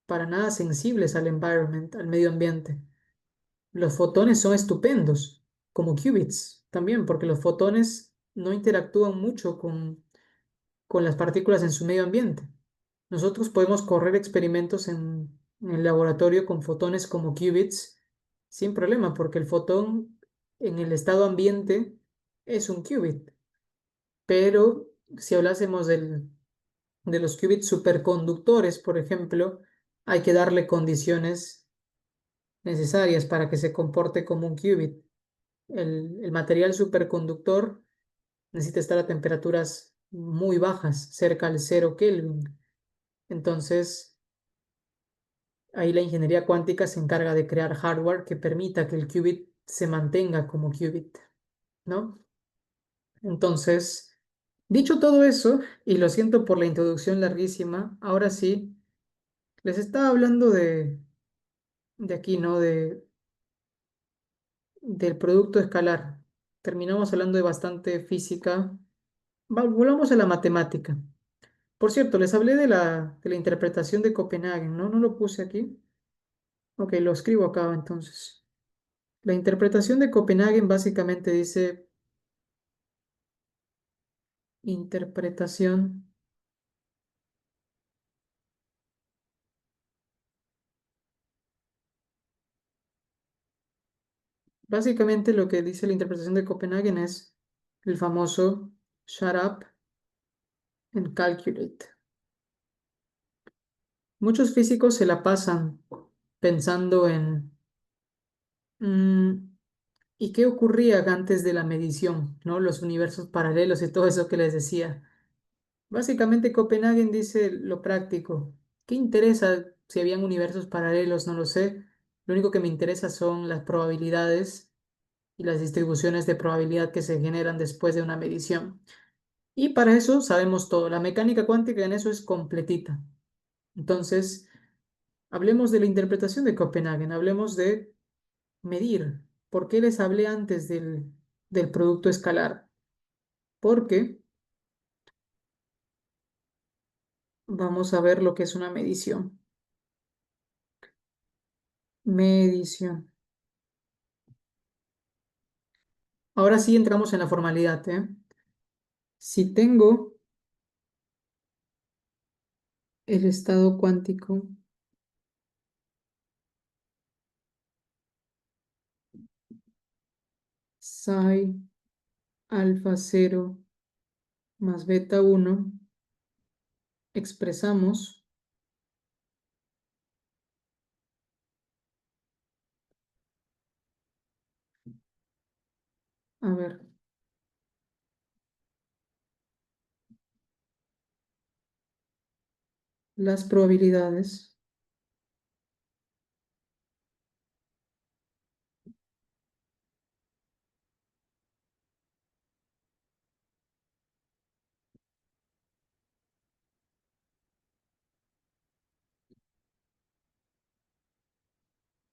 para nada sensibles al environment, al medio ambiente. Los fotones son estupendos, como qubits también, porque los fotones no interactúan mucho con las partículas en su medio ambiente. Nosotros podemos correr experimentos en el laboratorio con fotones como qubits sin problema, porque el fotón en el estado ambiente es un qubit. Pero si hablásemos de los qubits superconductores, por ejemplo, hay que darle condiciones necesarias para que se comporte como un qubit. El material superconductor necesita estar a temperaturas muy bajas, cerca al 0 Kelvin. Entonces, ahí la ingeniería cuántica se encarga de crear hardware que permita que el qubit se mantenga como qubit, ¿no? Entonces, dicho todo eso, y lo siento por la introducción larguísima, ahora sí, les estaba hablando de aquí, ¿no? Del producto escalar. Terminamos hablando de bastante física. Volvamos a la matemática. Por cierto, les hablé de la interpretación de Copenhague, ¿no? No lo puse aquí. Ok, lo escribo acá entonces. La interpretación de Copenhague básicamente dice interpretación. Básicamente lo que dice la interpretación de Copenhague es el famoso shut up and calculate. Muchos físicos se la pasan pensando en ¿y qué ocurría antes de la medición, ¿no? Los universos paralelos y todo eso que les decía. Básicamente Copenhague dice lo práctico. ¿Qué interesa si habían universos paralelos? No lo sé. Lo único que me interesa son las probabilidades y las distribuciones de probabilidad que se generan después de una medición. Y para eso sabemos todo. La mecánica cuántica en eso es completita. Entonces, hablemos de la interpretación de Copenhague, hablemos de medir. ¿Por qué les hablé antes del producto escalar? Porque vamos a ver lo que es una medición. Medición. Ahora sí entramos en la formalidad, ¿eh? Si tengo el estado cuántico psi alfa 0 más beta 1, expresamos, a ver, las probabilidades.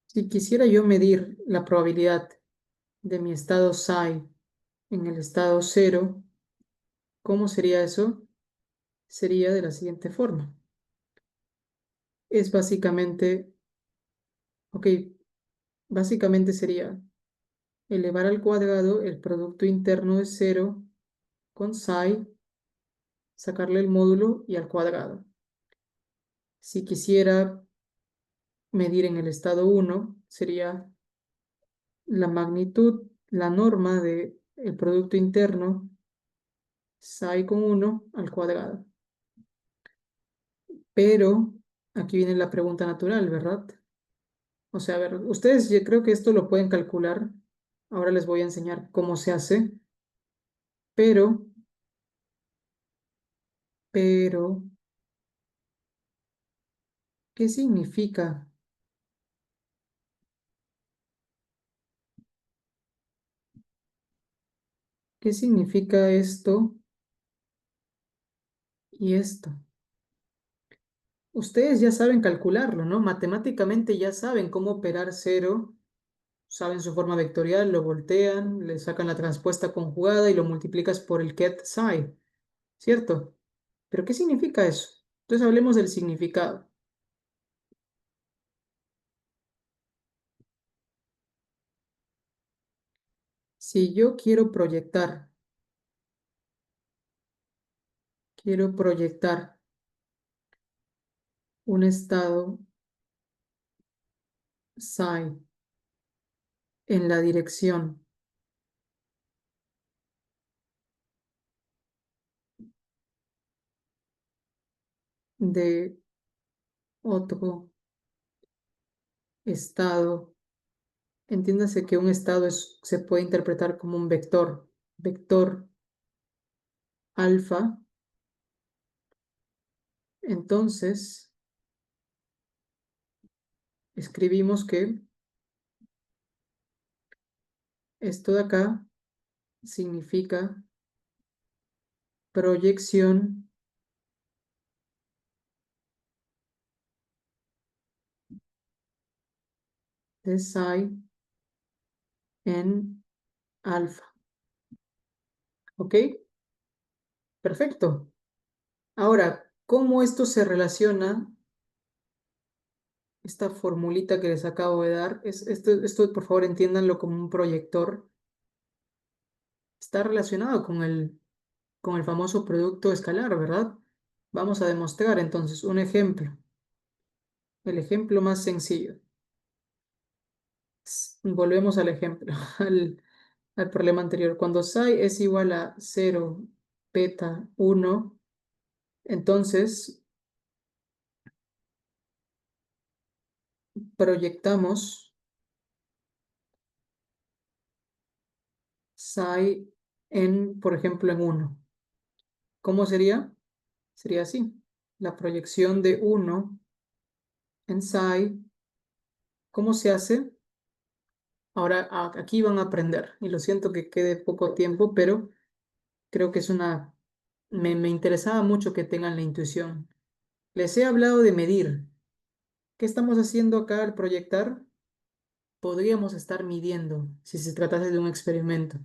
Si quisiera yo medir la probabilidad de mi estado psi en el estado 0, ¿cómo sería eso? Sería de la siguiente forma. Es básicamente, ok, básicamente sería elevar al cuadrado el producto interno de 0 con psi, sacarle el módulo y al cuadrado. Si quisiera medir en el estado 1, sería la magnitud, la norma del producto interno, psi con 1 al cuadrado. Pero aquí viene la pregunta natural, ¿verdad? O sea, a ver, ustedes yo creo que esto lo pueden calcular. Ahora les voy a enseñar cómo se hace, pero, pero, ¿qué significa? ¿Qué significa esto y esto? Ustedes ya saben calcularlo, ¿no? Matemáticamente ya saben cómo operar cero, saben su forma vectorial, lo voltean, le sacan la transpuesta conjugada y lo multiplicas por el ket psi, ¿cierto? ¿Pero qué significa eso? Entonces hablemos del significado. Si yo quiero proyectar un estado psi en la dirección de otro estado, entiéndase que un estado se puede interpretar como un vector alfa. Entonces, escribimos que esto de acá significa proyección de psi en alfa. ¿Ok? Perfecto. Ahora, ¿cómo esto se relaciona? Esta formulita que les acabo de dar, esto por favor entiéndanlo como un proyector. Está relacionado con el famoso producto escalar, ¿verdad? Vamos a demostrar entonces un ejemplo. El ejemplo más sencillo. Volvemos al ejemplo, al problema anterior. Cuando psi es igual a 0, beta 1, entonces proyectamos psi por ejemplo, en 1. ¿Cómo sería? Sería así. La proyección de 1 en psi. ¿Cómo se hace? Ahora aquí van a aprender. Y lo siento que quede poco tiempo, pero creo que me interesaba mucho que tengan la intuición. Les he hablado de medir. ¿Qué estamos haciendo acá al proyectar? Podríamos estar midiendo si se tratase de un experimento.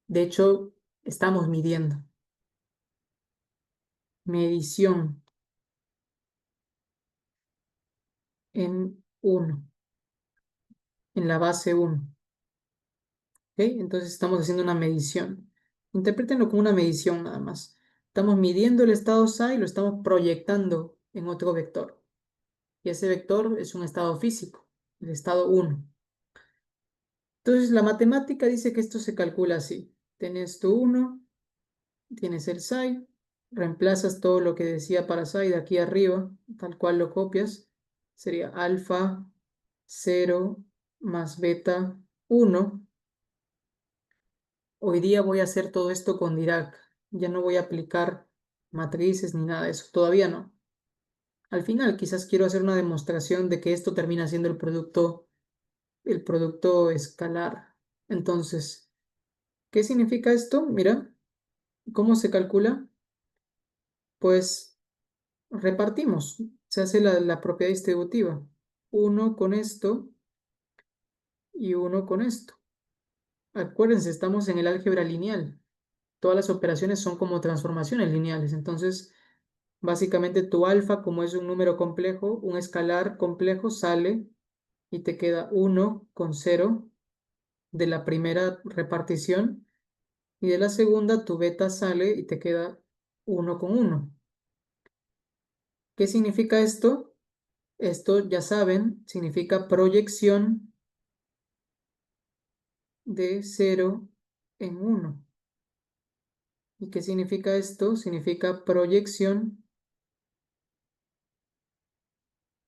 De hecho, estamos midiendo. Medición en 1, en la base 1. ¿Ok? Entonces estamos haciendo una medición. Interprétenlo como una medición nada más. Estamos midiendo el estado psi y lo estamos proyectando en otro vector. Y ese vector es un estado físico, el estado 1. Entonces la matemática dice que esto se calcula así. Tienes tu 1, tienes el psi, reemplazas todo lo que decía para psi de aquí arriba, tal cual lo copias. Sería alfa 0 más beta 1. Hoy día voy a hacer todo esto con Dirac. Ya no voy a aplicar matrices ni nada de eso. Todavía no. Al final, quizás quiero hacer una demostración de que esto termina siendo el producto escalar. Entonces, ¿qué significa esto? Mira, ¿cómo se calcula? Pues repartimos. Se hace la propiedad distributiva. Uno con esto y uno con esto. Acuérdense, estamos en el álgebra lineal. Todas las operaciones son como transformaciones lineales. Entonces, básicamente tu alfa, como es un número complejo, un escalar complejo, sale y te queda 1 con 0 de la primera repartición y de la segunda tu beta sale y te queda 1 con 1. ¿Qué significa esto? Esto, ya saben, significa proyección de 0 en 1. ¿Y qué significa esto? Significa proyección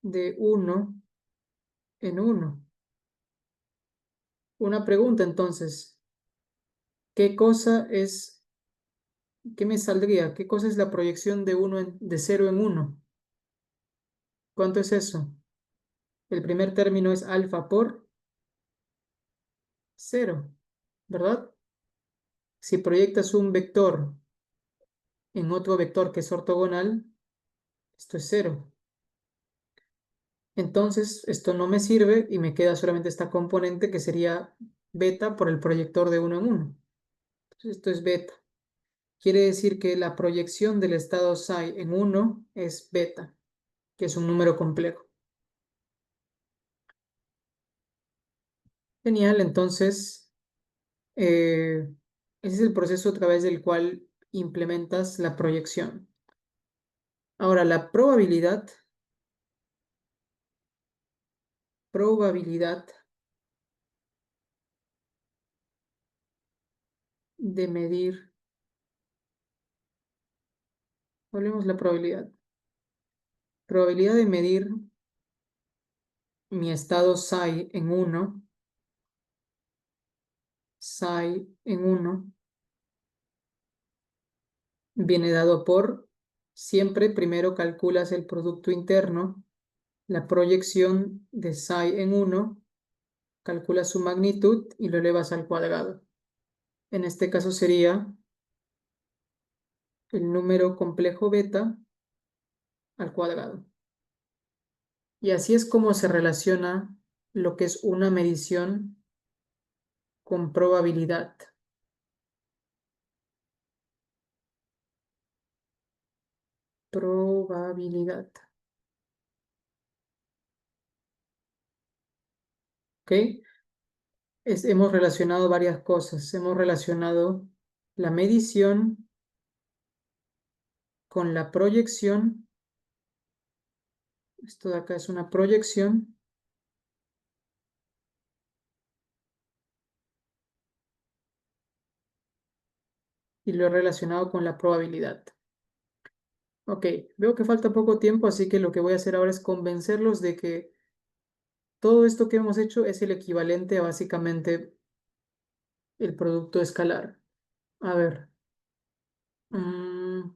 de 1 en 1. Una pregunta entonces, ¿qué me saldría? ¿Qué cosa es la proyección de 0 en 1? ¿Cuánto es eso? El primer término es alfa por 0, ¿verdad? Si proyectas un vector en otro vector que es ortogonal, esto es 0. Entonces, esto no me sirve y me queda solamente esta componente que sería beta por el proyector de 1 en 1. Entonces, esto es beta. Quiere decir que la proyección del estado psi en 1 es beta, que es un número complejo. Genial, entonces, ese es el proceso a través del cual implementas la proyección. Ahora, la probabilidad de medir, hablemos de la probabilidad. Probabilidad de medir mi estado psi en 1, psi en 1, viene dado por, siempre primero calculas el producto interno, la proyección de psi en 1, calculas su magnitud y lo elevas al cuadrado. En este caso sería el número complejo beta al cuadrado. Y así es como se relaciona lo que es una medición con probabilidad. Probabilidad. ¿Ok? Hemos relacionado varias cosas. Hemos relacionado la medición con la proyección. Esto de acá es una proyección. Y lo he relacionado con la probabilidad. Ok, veo que falta poco tiempo, así que lo que voy a hacer ahora es convencerlos de que todo esto que hemos hecho es el equivalente a básicamente el producto escalar. A ver, mm,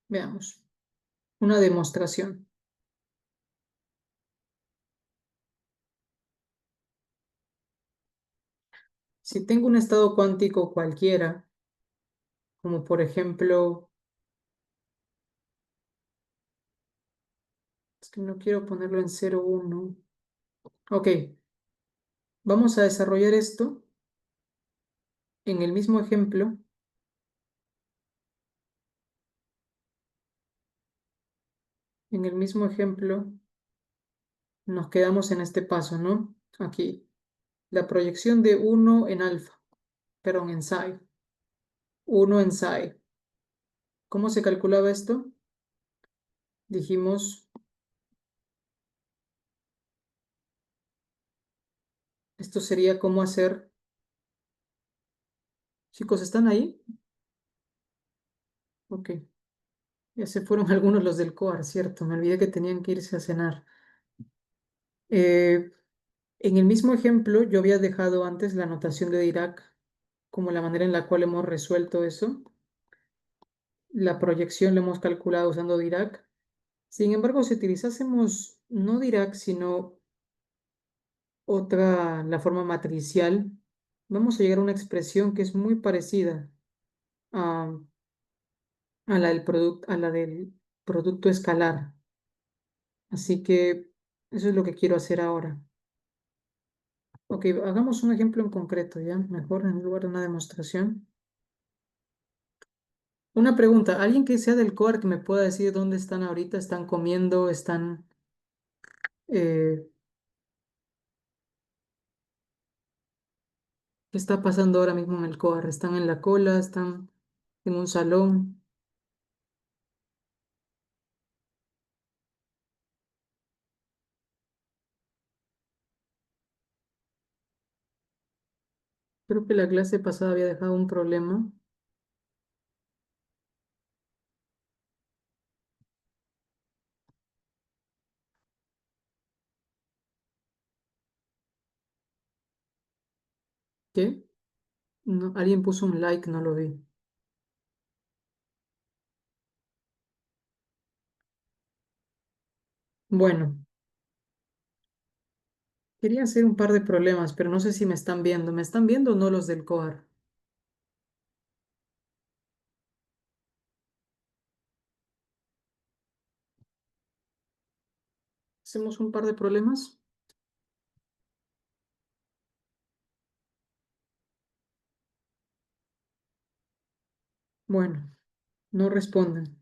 veamos. Una demostración. Si tengo un estado cuántico cualquiera, como por ejemplo, es que no quiero ponerlo en 0, 1. Ok, vamos a desarrollar esto en el mismo ejemplo. En el mismo ejemplo nos quedamos en este paso, ¿no? Aquí, la proyección de 1 en alfa, perdón, en psi. 1 en psi. ¿Cómo se calculaba esto? Dijimos, esto sería cómo hacer. Chicos, ¿están ahí? Ok, ya se fueron algunos los del COAR, ¿cierto? Me olvidé que tenían que irse a cenar. Eh, en el mismo ejemplo, yo había dejado antes la notación de Dirac como la manera en la cual hemos resuelto eso. La proyección la hemos calculado usando Dirac. Sin embargo, si utilizásemos no Dirac, sino la forma matricial, vamos a llegar a una expresión que es muy parecida a, a la del producto escalar. Así que eso es lo que quiero hacer ahora. Ok, hagamos un ejemplo en concreto, ¿ya? Mejor en lugar de una demostración. Una pregunta, ¿alguien que sea del COAR que me pueda decir dónde están ahorita? ¿Están comiendo? Eh, ¿Qué está pasando ahora mismo en el COAR? ¿Están en la cola? ¿Están en un salón? Creo que la clase pasada había dejado un problema. ¿Qué? No, alguien puso un like, no lo vi. Bueno, quería hacer un par de problemas, pero no sé si me están viendo. ¿Me están viendo o no los del COAR? ¿Hacemos un par de problemas? Bueno, no responden.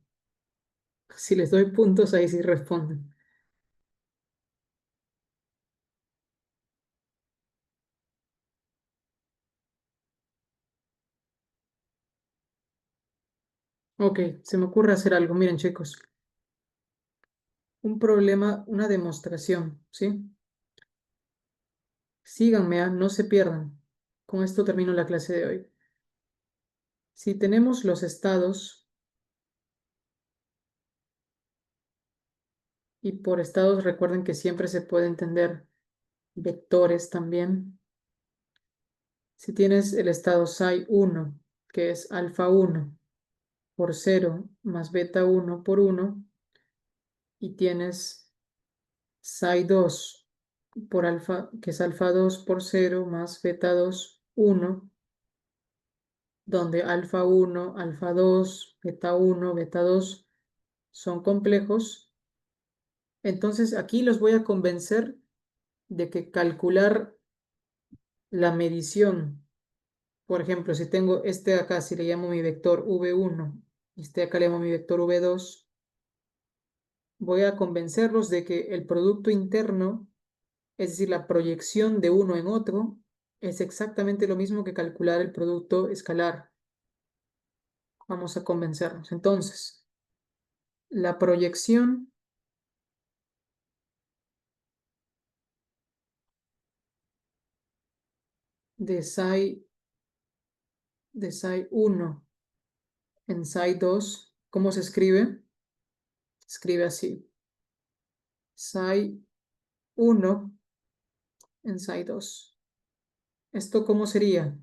Si les doy puntos, ahí sí responden. Ok, se me ocurre hacer algo. Miren, chicos, un problema, una demostración, ¿sí? Síganme, no se pierdan. Con esto termino la clase de hoy. Si tenemos los estados, y por estados recuerden que siempre se puede entender vectores también. Si tienes el estado psi 1, que es alfa 1 por 0 más beta 1 por 1, y tienes psi 2 por alfa, que es alfa 2 por 0 más beta 2 1, donde alfa 1 alfa 2 beta 1 beta 2 son complejos. Entonces aquí los voy a convencer de que calcular la medición, por ejemplo, si tengo este de acá, si le llamo mi vector v1, y este de acá le llamo mi vector v2, voy a convencerlos de que el producto interno, es decir, la proyección de uno en otro, es exactamente lo mismo que calcular el producto escalar. Vamos a convencernos. Entonces, la proyección de psi 1 en psi 2, ¿cómo se escribe? Se escribe así. Psi 1 en psi 2. ¿Esto cómo sería?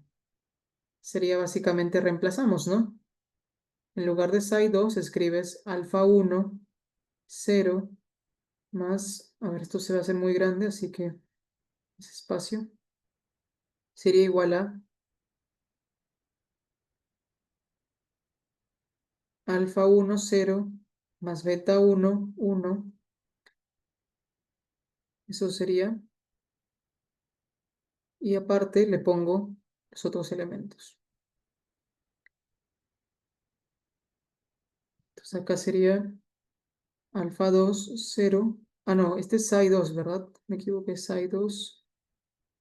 Sería básicamente reemplazamos, ¿no? En lugar de psi 2 escribes alfa 1 0 más, a ver, esto se va a hacer muy grande, así que ese espacio sería igual a alfa 1 0 más beta 1 1. Eso sería, y aparte le pongo los otros elementos. Entonces acá sería alfa 2 0. Ah, no, este es psi 2, ¿verdad? Me equivoqué, psi 2.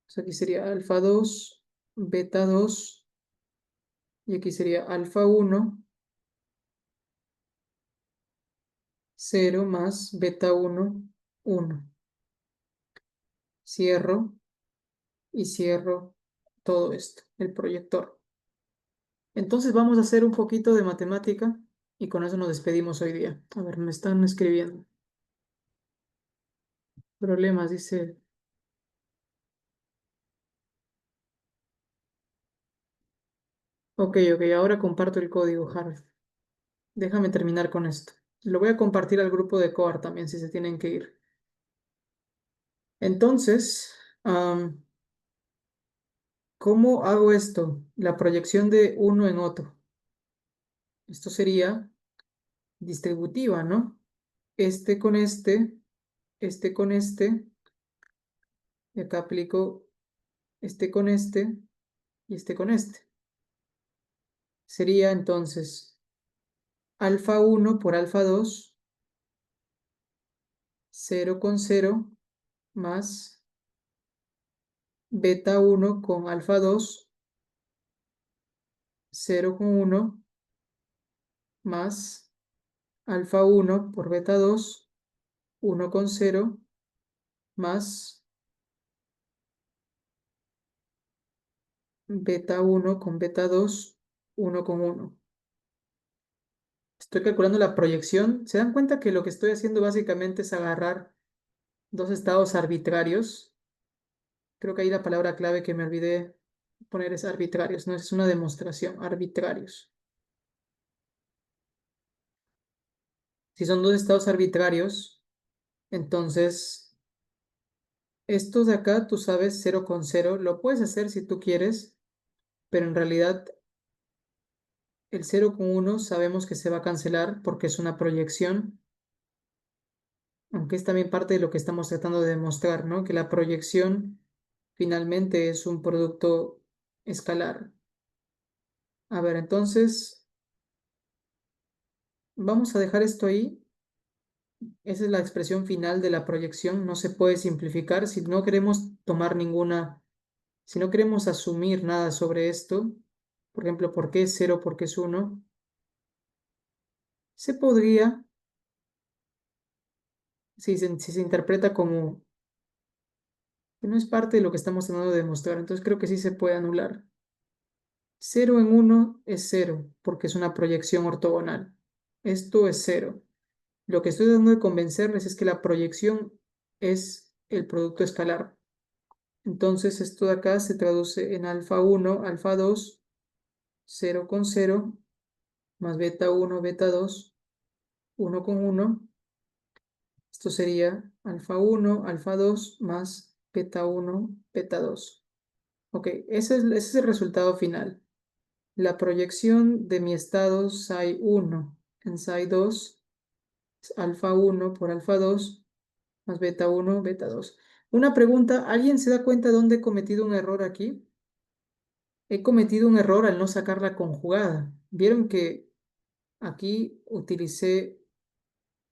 Entonces aquí sería alfa 2 beta 2, y aquí sería alfa 1 0 más beta 1 1. Cierro y cierro todo esto, el proyector. Entonces vamos a hacer un poquito de matemática y con eso nos despedimos hoy día. A ver, me están escribiendo. Problemas, dice. Ok, ok, ahora comparto el código, Harvey. Déjame terminar con esto. Lo voy a compartir al grupo de Coar también si se tienen que ir. Entonces, ¿cómo hago esto? La proyección de uno en otro. Esto sería distributiva, ¿no? Este con este con y acá aplico este con y este con este. Sería entonces alfa 1 por alfa 2, 0 con 0, más beta 1 con alfa 2, 0 con 1, más alfa 1 por beta 2, 1 con 0, más beta 1 con beta 2, 1 con 1. Estoy calculando la proyección. ¿Se dan cuenta que lo que estoy haciendo básicamente es agarrar dos estados arbitrarios? Creo que ahí la palabra clave que me olvidé poner es arbitrarios, ¿no? Es una demostración, arbitrarios. Si son dos estados arbitrarios, entonces estos de acá, tú sabes, 0 con 0, lo puedes hacer si tú quieres, pero en realidad el 0 con 1 sabemos que se va a cancelar porque es una proyección, aunque es también parte de lo que estamos tratando de demostrar, ¿no? Que la proyección finalmente es un producto escalar. A ver, entonces vamos a dejar esto ahí. Esa es la expresión final de la proyección. No se puede simplificar. Si no queremos tomar ninguna, si no queremos asumir nada sobre esto, por ejemplo, ¿por qué es 0? ¿Por qué es 1? Se podría, si se interpreta como que no es parte de lo que estamos tratando de demostrar, entonces creo que sí se puede anular. 0 en 1 es 0, porque es una proyección ortogonal. Esto es 0. Lo que estoy tratando de convencerles es que la proyección es el producto escalar. Entonces esto de acá se traduce en alfa 1, alfa 2, 0 con 0, más beta 1, beta 2, 1 con 1. Esto sería alfa 1, alfa 2, más beta 1, beta 2. Ok, ese es el resultado final. La proyección de mi estado psi 1 en psi 2 es alfa 1 por alfa 2 más beta 1, beta 2. Una pregunta, ¿alguien se da cuenta de dónde he cometido un error aquí? He cometido un error al no sacar la conjugada. ¿Vieron que aquí utilicé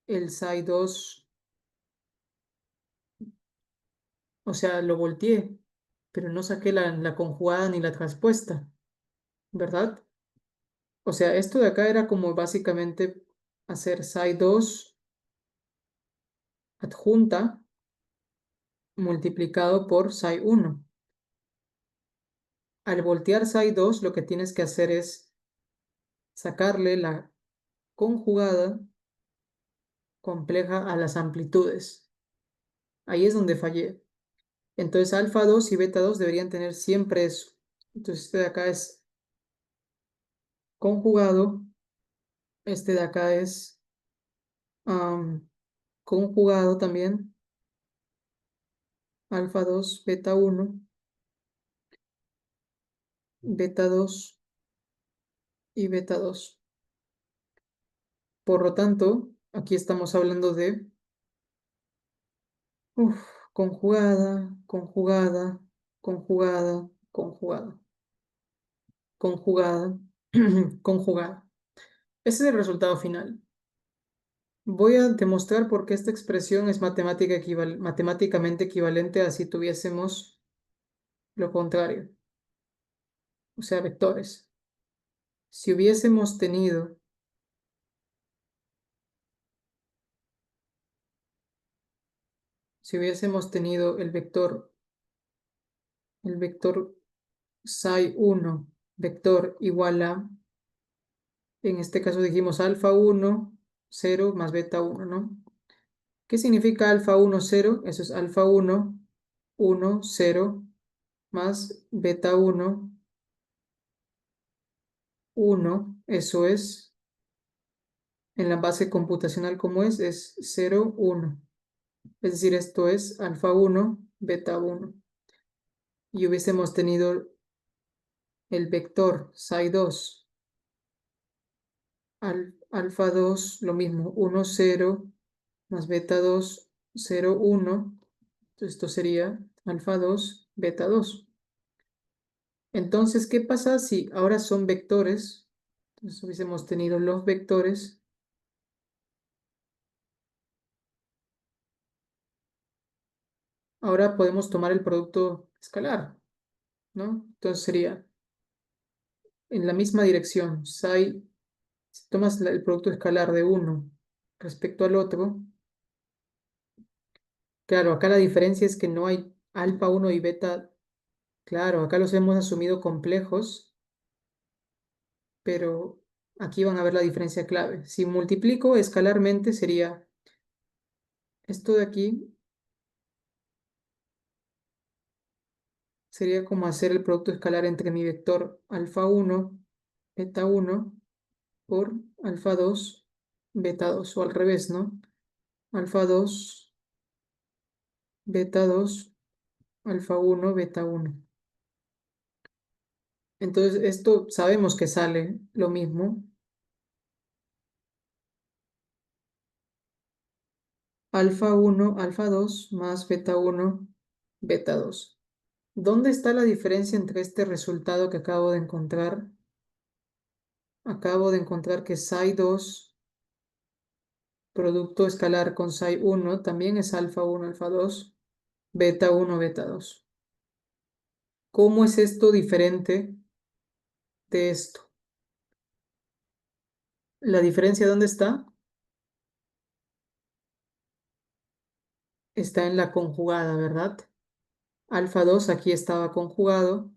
el psi 2? O sea, lo volteé, pero no saqué la conjugada ni la traspuesta, ¿verdad? O sea, esto de acá era como básicamente hacer psi 2 adjunta multiplicado por psi 1. Al voltear psi 2, lo que tienes que hacer es sacarle la conjugada compleja a las amplitudes. Ahí es donde fallé. Entonces alfa 2 y beta 2 deberían tener siempre eso. Entonces este de acá es conjugado, este de acá es conjugado también, alfa 2 beta 1 beta 2 y beta 2. Por lo tanto, aquí estamos hablando de conjugada, conjugada, conjugada, conjugada, conjugada, conjugada. Ese es el resultado final. Voy a demostrar por qué esta expresión es matemáticamente equivalente a si tuviésemos lo contrario, o sea, vectores. Si hubiésemos tenido, si hubiésemos tenido el vector psi 1, vector igual a, en este caso dijimos alfa 1, 0 más beta 1, ¿no? ¿Qué significa alfa 1, 0? Eso es alfa 1, 1, 0 más beta 1, 1. Eso es, en la base computacional como es 0, 1. Es decir, esto es alfa 1, beta 1. Y hubiésemos tenido el vector psi 2, alfa 2, lo mismo, 1, 0 más beta 2, 0, 1. Entonces esto sería alfa 2, beta 2. Entonces, ¿qué pasa si ahora son vectores? Entonces hubiésemos tenido los vectores. Ahora podemos tomar el producto escalar, ¿no? Entonces sería en la misma dirección. Si tomas el producto escalar de uno respecto al otro, claro, acá la diferencia es que no hay alfa 1 y beta Claro, acá los hemos asumido complejos, pero aquí van a ver la diferencia clave. Si multiplico escalarmente sería esto de aquí, sería como hacer el producto escalar entre mi vector alfa 1 beta 1 por alfa 2 beta 2 o al revés, ¿no? Alfa 2 beta 2 alfa 1 beta 1. Entonces, esto sabemos que sale lo mismo. Alfa 1 alfa 2 más beta 1 beta 2. ¿Dónde está la diferencia entre este resultado que acabo de encontrar? Acabo de encontrar que psi 2 producto escalar con psi 1 también es alfa 1 alfa 2 beta 1 beta 2. ¿Cómo es esto diferente de esto? ¿La diferencia dónde está? Está en la conjugada, ¿verdad? Alfa 2 aquí estaba conjugado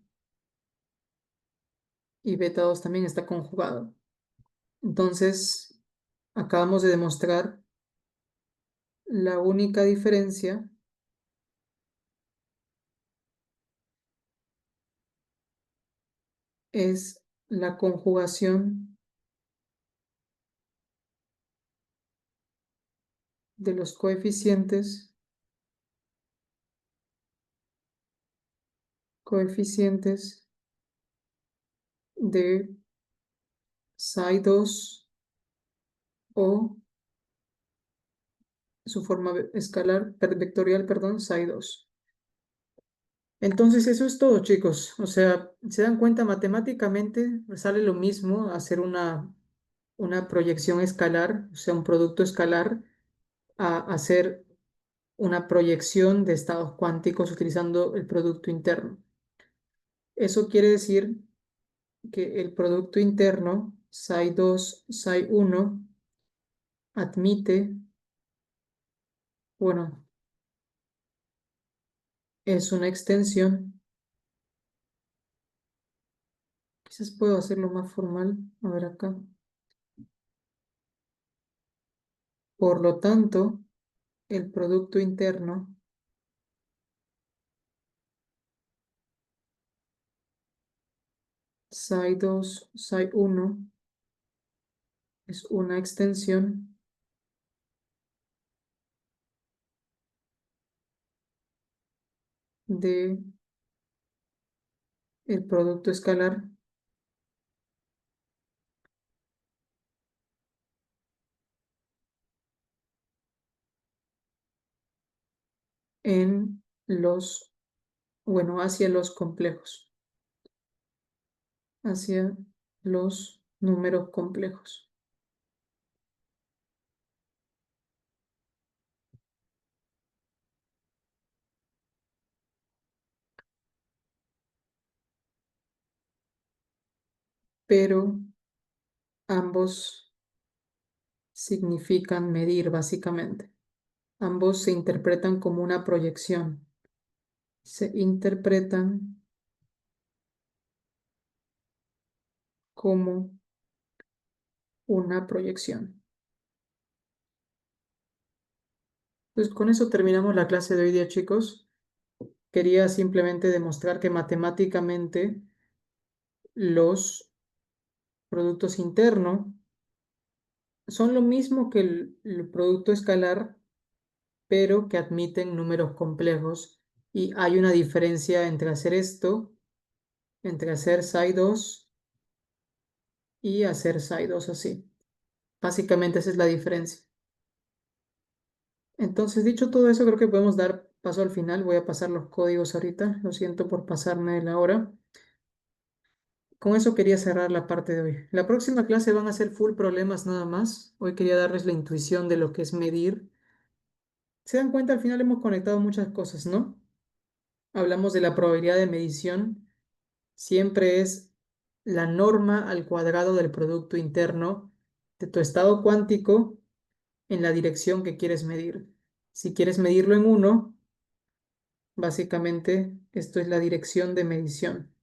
y beta 2 también está conjugado. Entonces, acabamos de demostrar la única diferencia es la conjugación de los coeficientes de psi 2 o su forma escalar vectorial, perdón, psi 2. Entonces eso es todo, chicos. O sea, se dan cuenta matemáticamente sale lo mismo hacer una proyección escalar, o sea, un producto escalar, a hacer una proyección de estados cuánticos utilizando el producto interno. Eso quiere decir que el producto interno, psi 2 psi 1 admite, bueno, es una extensión. Quizás puedo hacerlo más formal. A ver acá. Por lo tanto, el producto interno psi 2 psi 1 es una extensión de el producto escalar en los, bueno, hacia los complejos, hacia los números complejos. Pero ambos significan medir básicamente. Ambos se interpretan como una proyección. Se interpretan como una proyección. Pues con eso terminamos la clase de hoy día, chicos. Quería simplemente demostrar que matemáticamente los productos internos son lo mismo que el producto escalar, pero que admiten números complejos. Y hay una diferencia entre hacer esto, entre hacer psi 2 y hacer psi 2 así. Básicamente esa es la diferencia. Entonces, dicho todo eso, creo que podemos dar paso al final. Voy a pasar los códigos ahorita. Lo siento por pasarme de la hora. Con eso quería cerrar la parte de hoy. La próxima clase van a ser full problemas nada más. Hoy quería darles la intuición de lo que es medir. Se dan cuenta, al final hemos conectado muchas cosas, ¿no? Hablamos de la probabilidad de medición. Siempre es la norma al cuadrado del producto interno de tu estado cuántico en la dirección que quieres medir. Si quieres medirlo en 1, Básicamente, esto es la dirección de medición.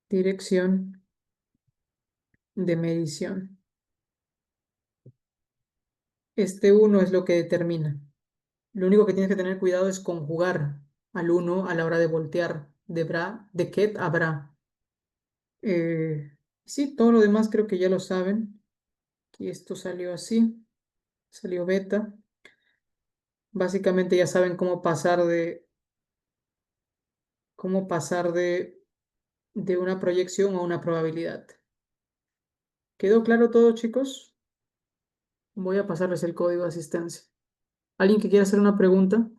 Dirección de medición. Este uno es lo que determina. Lo único que tienes que tener cuidado es conjugar al uno a la hora de voltear de ket a bra. Sí, todo lo demás creo que ya lo saben. Aquí esto salió así, salió beta. Básicamente ya saben cómo pasar de una proyección a una probabilidad. ¿Quedó claro todo, chicos? Voy a pasarles el código de asistencia. ¿Alguien que quiera hacer una pregunta?